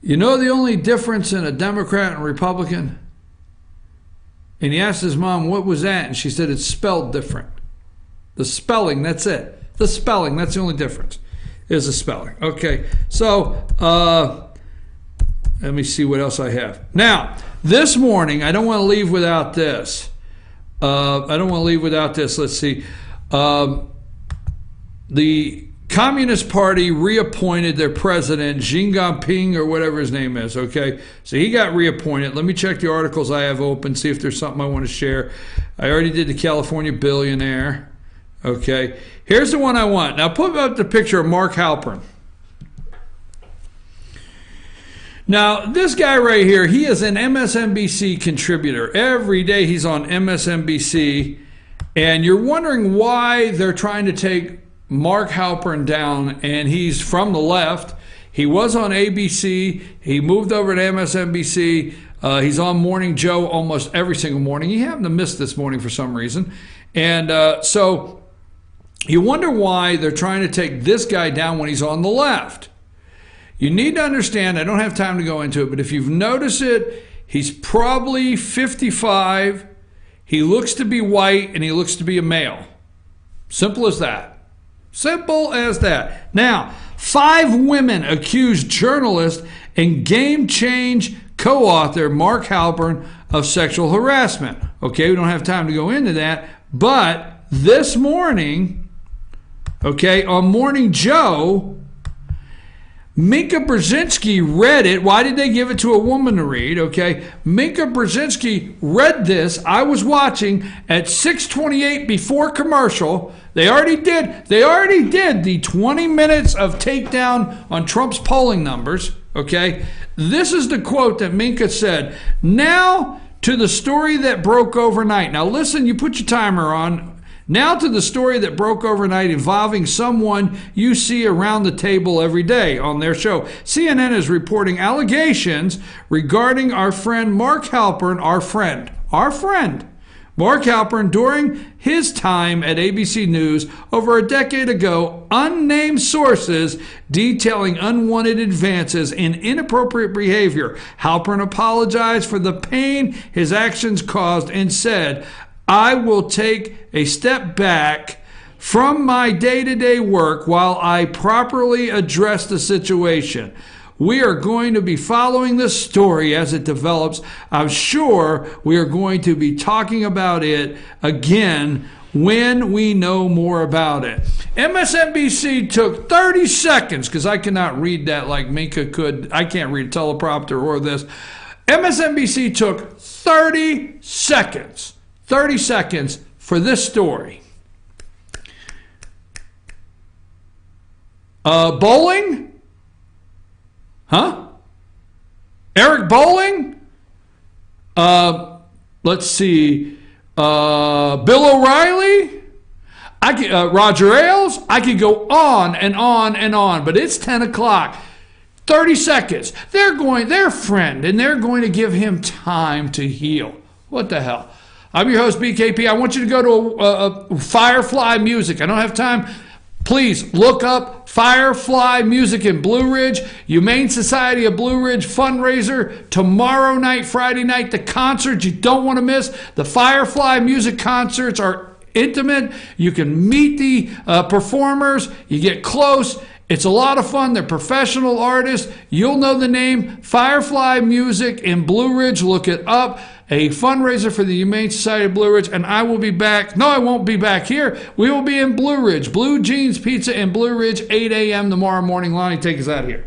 you know the only difference in a Democrat and a Republican? And he asked his mom, what was that? And she said, it's spelled different. The spelling, that's it. The spelling, that's the only difference, is the spelling. Okay, so let me see what else I have. Now, this morning, I don't want to leave without this. Let's see. The Communist Party reappointed their president, Xi Jinping, or whatever his name is, okay? So he got reappointed. Let me check the articles I have open, see if there's something I want to share. I already did the California billionaire, okay? Here's the one I want. Now put up the picture of Mark Halperin. Now, this guy right here, he is an MSNBC contributor. Every day he's on MSNBC, and you're wondering why they're trying to take Mark Halperin down, and he's from the left. He was on ABC. He moved over to MSNBC. He's on Morning Joe almost every single morning. He happened to miss this morning for some reason. And so you wonder why they're trying to take this guy down when he's on the left. You need to understand, I don't have time to go into it, but if you've noticed it, he's probably 55. He looks to be white, and he looks to be a male. Simple as that. Simple as that. Now, 5 women accused journalist and Game Change co-author Mark Halperin of sexual harassment. Okay, we don't have time to go into that, but this morning, okay, on Morning Joe, Minka Brzezinski read it. Why did they give it to a woman to read? Okay, Minka Brzezinski read this. I was watching at 6:28 before commercial. They already did the 20 minutes of takedown on Trump's polling numbers. Okay, this is the quote that Minka said. Now to the story that broke overnight. Now listen, you put your timer on. Now to the story that broke overnight involving someone you see around the table every day on their show. CNN is reporting allegations regarding our friend Mark Halperin, our friend, Mark Halperin, during his time at ABC News over a decade ago, unnamed sources detailing unwanted advances in inappropriate behavior. Halperin apologized for the pain his actions caused and said, "I will take a step back from my day-to-day work while I properly address the situation. We are going to be following this story as it develops. I'm sure we are going to be talking about it again when we know more about it." MSNBC took 30 seconds, because I cannot read that like Minka could. I can't read a teleprompter or this. MSNBC took 30 seconds for this story. Bowling? Huh? Eric Bowling? Let's see. Bill O'Reilly? Roger Ailes? I could go on and on and on, but it's 10 o'clock. 30 seconds. They're friend, and they're going to give him time to heal. What the hell? I'm your host, BKP. I want you to go to Firefly Music. I don't have time. Please look up Firefly Music in Blue Ridge, Humane Society of Blue Ridge fundraiser tomorrow night, Friday night. The concerts you don't want to miss. The Firefly Music concerts are intimate. You can meet the performers. You get close. It's a lot of fun. They're professional artists. You'll know the name. Firefly Music in Blue Ridge. Look it up. A fundraiser for the Humane Society of Blue Ridge, and I will be back. No, I won't be back here. We will be in Blue Ridge. Blue Jeans Pizza in Blue Ridge, 8 a.m. tomorrow morning. Lonnie, take us out of here.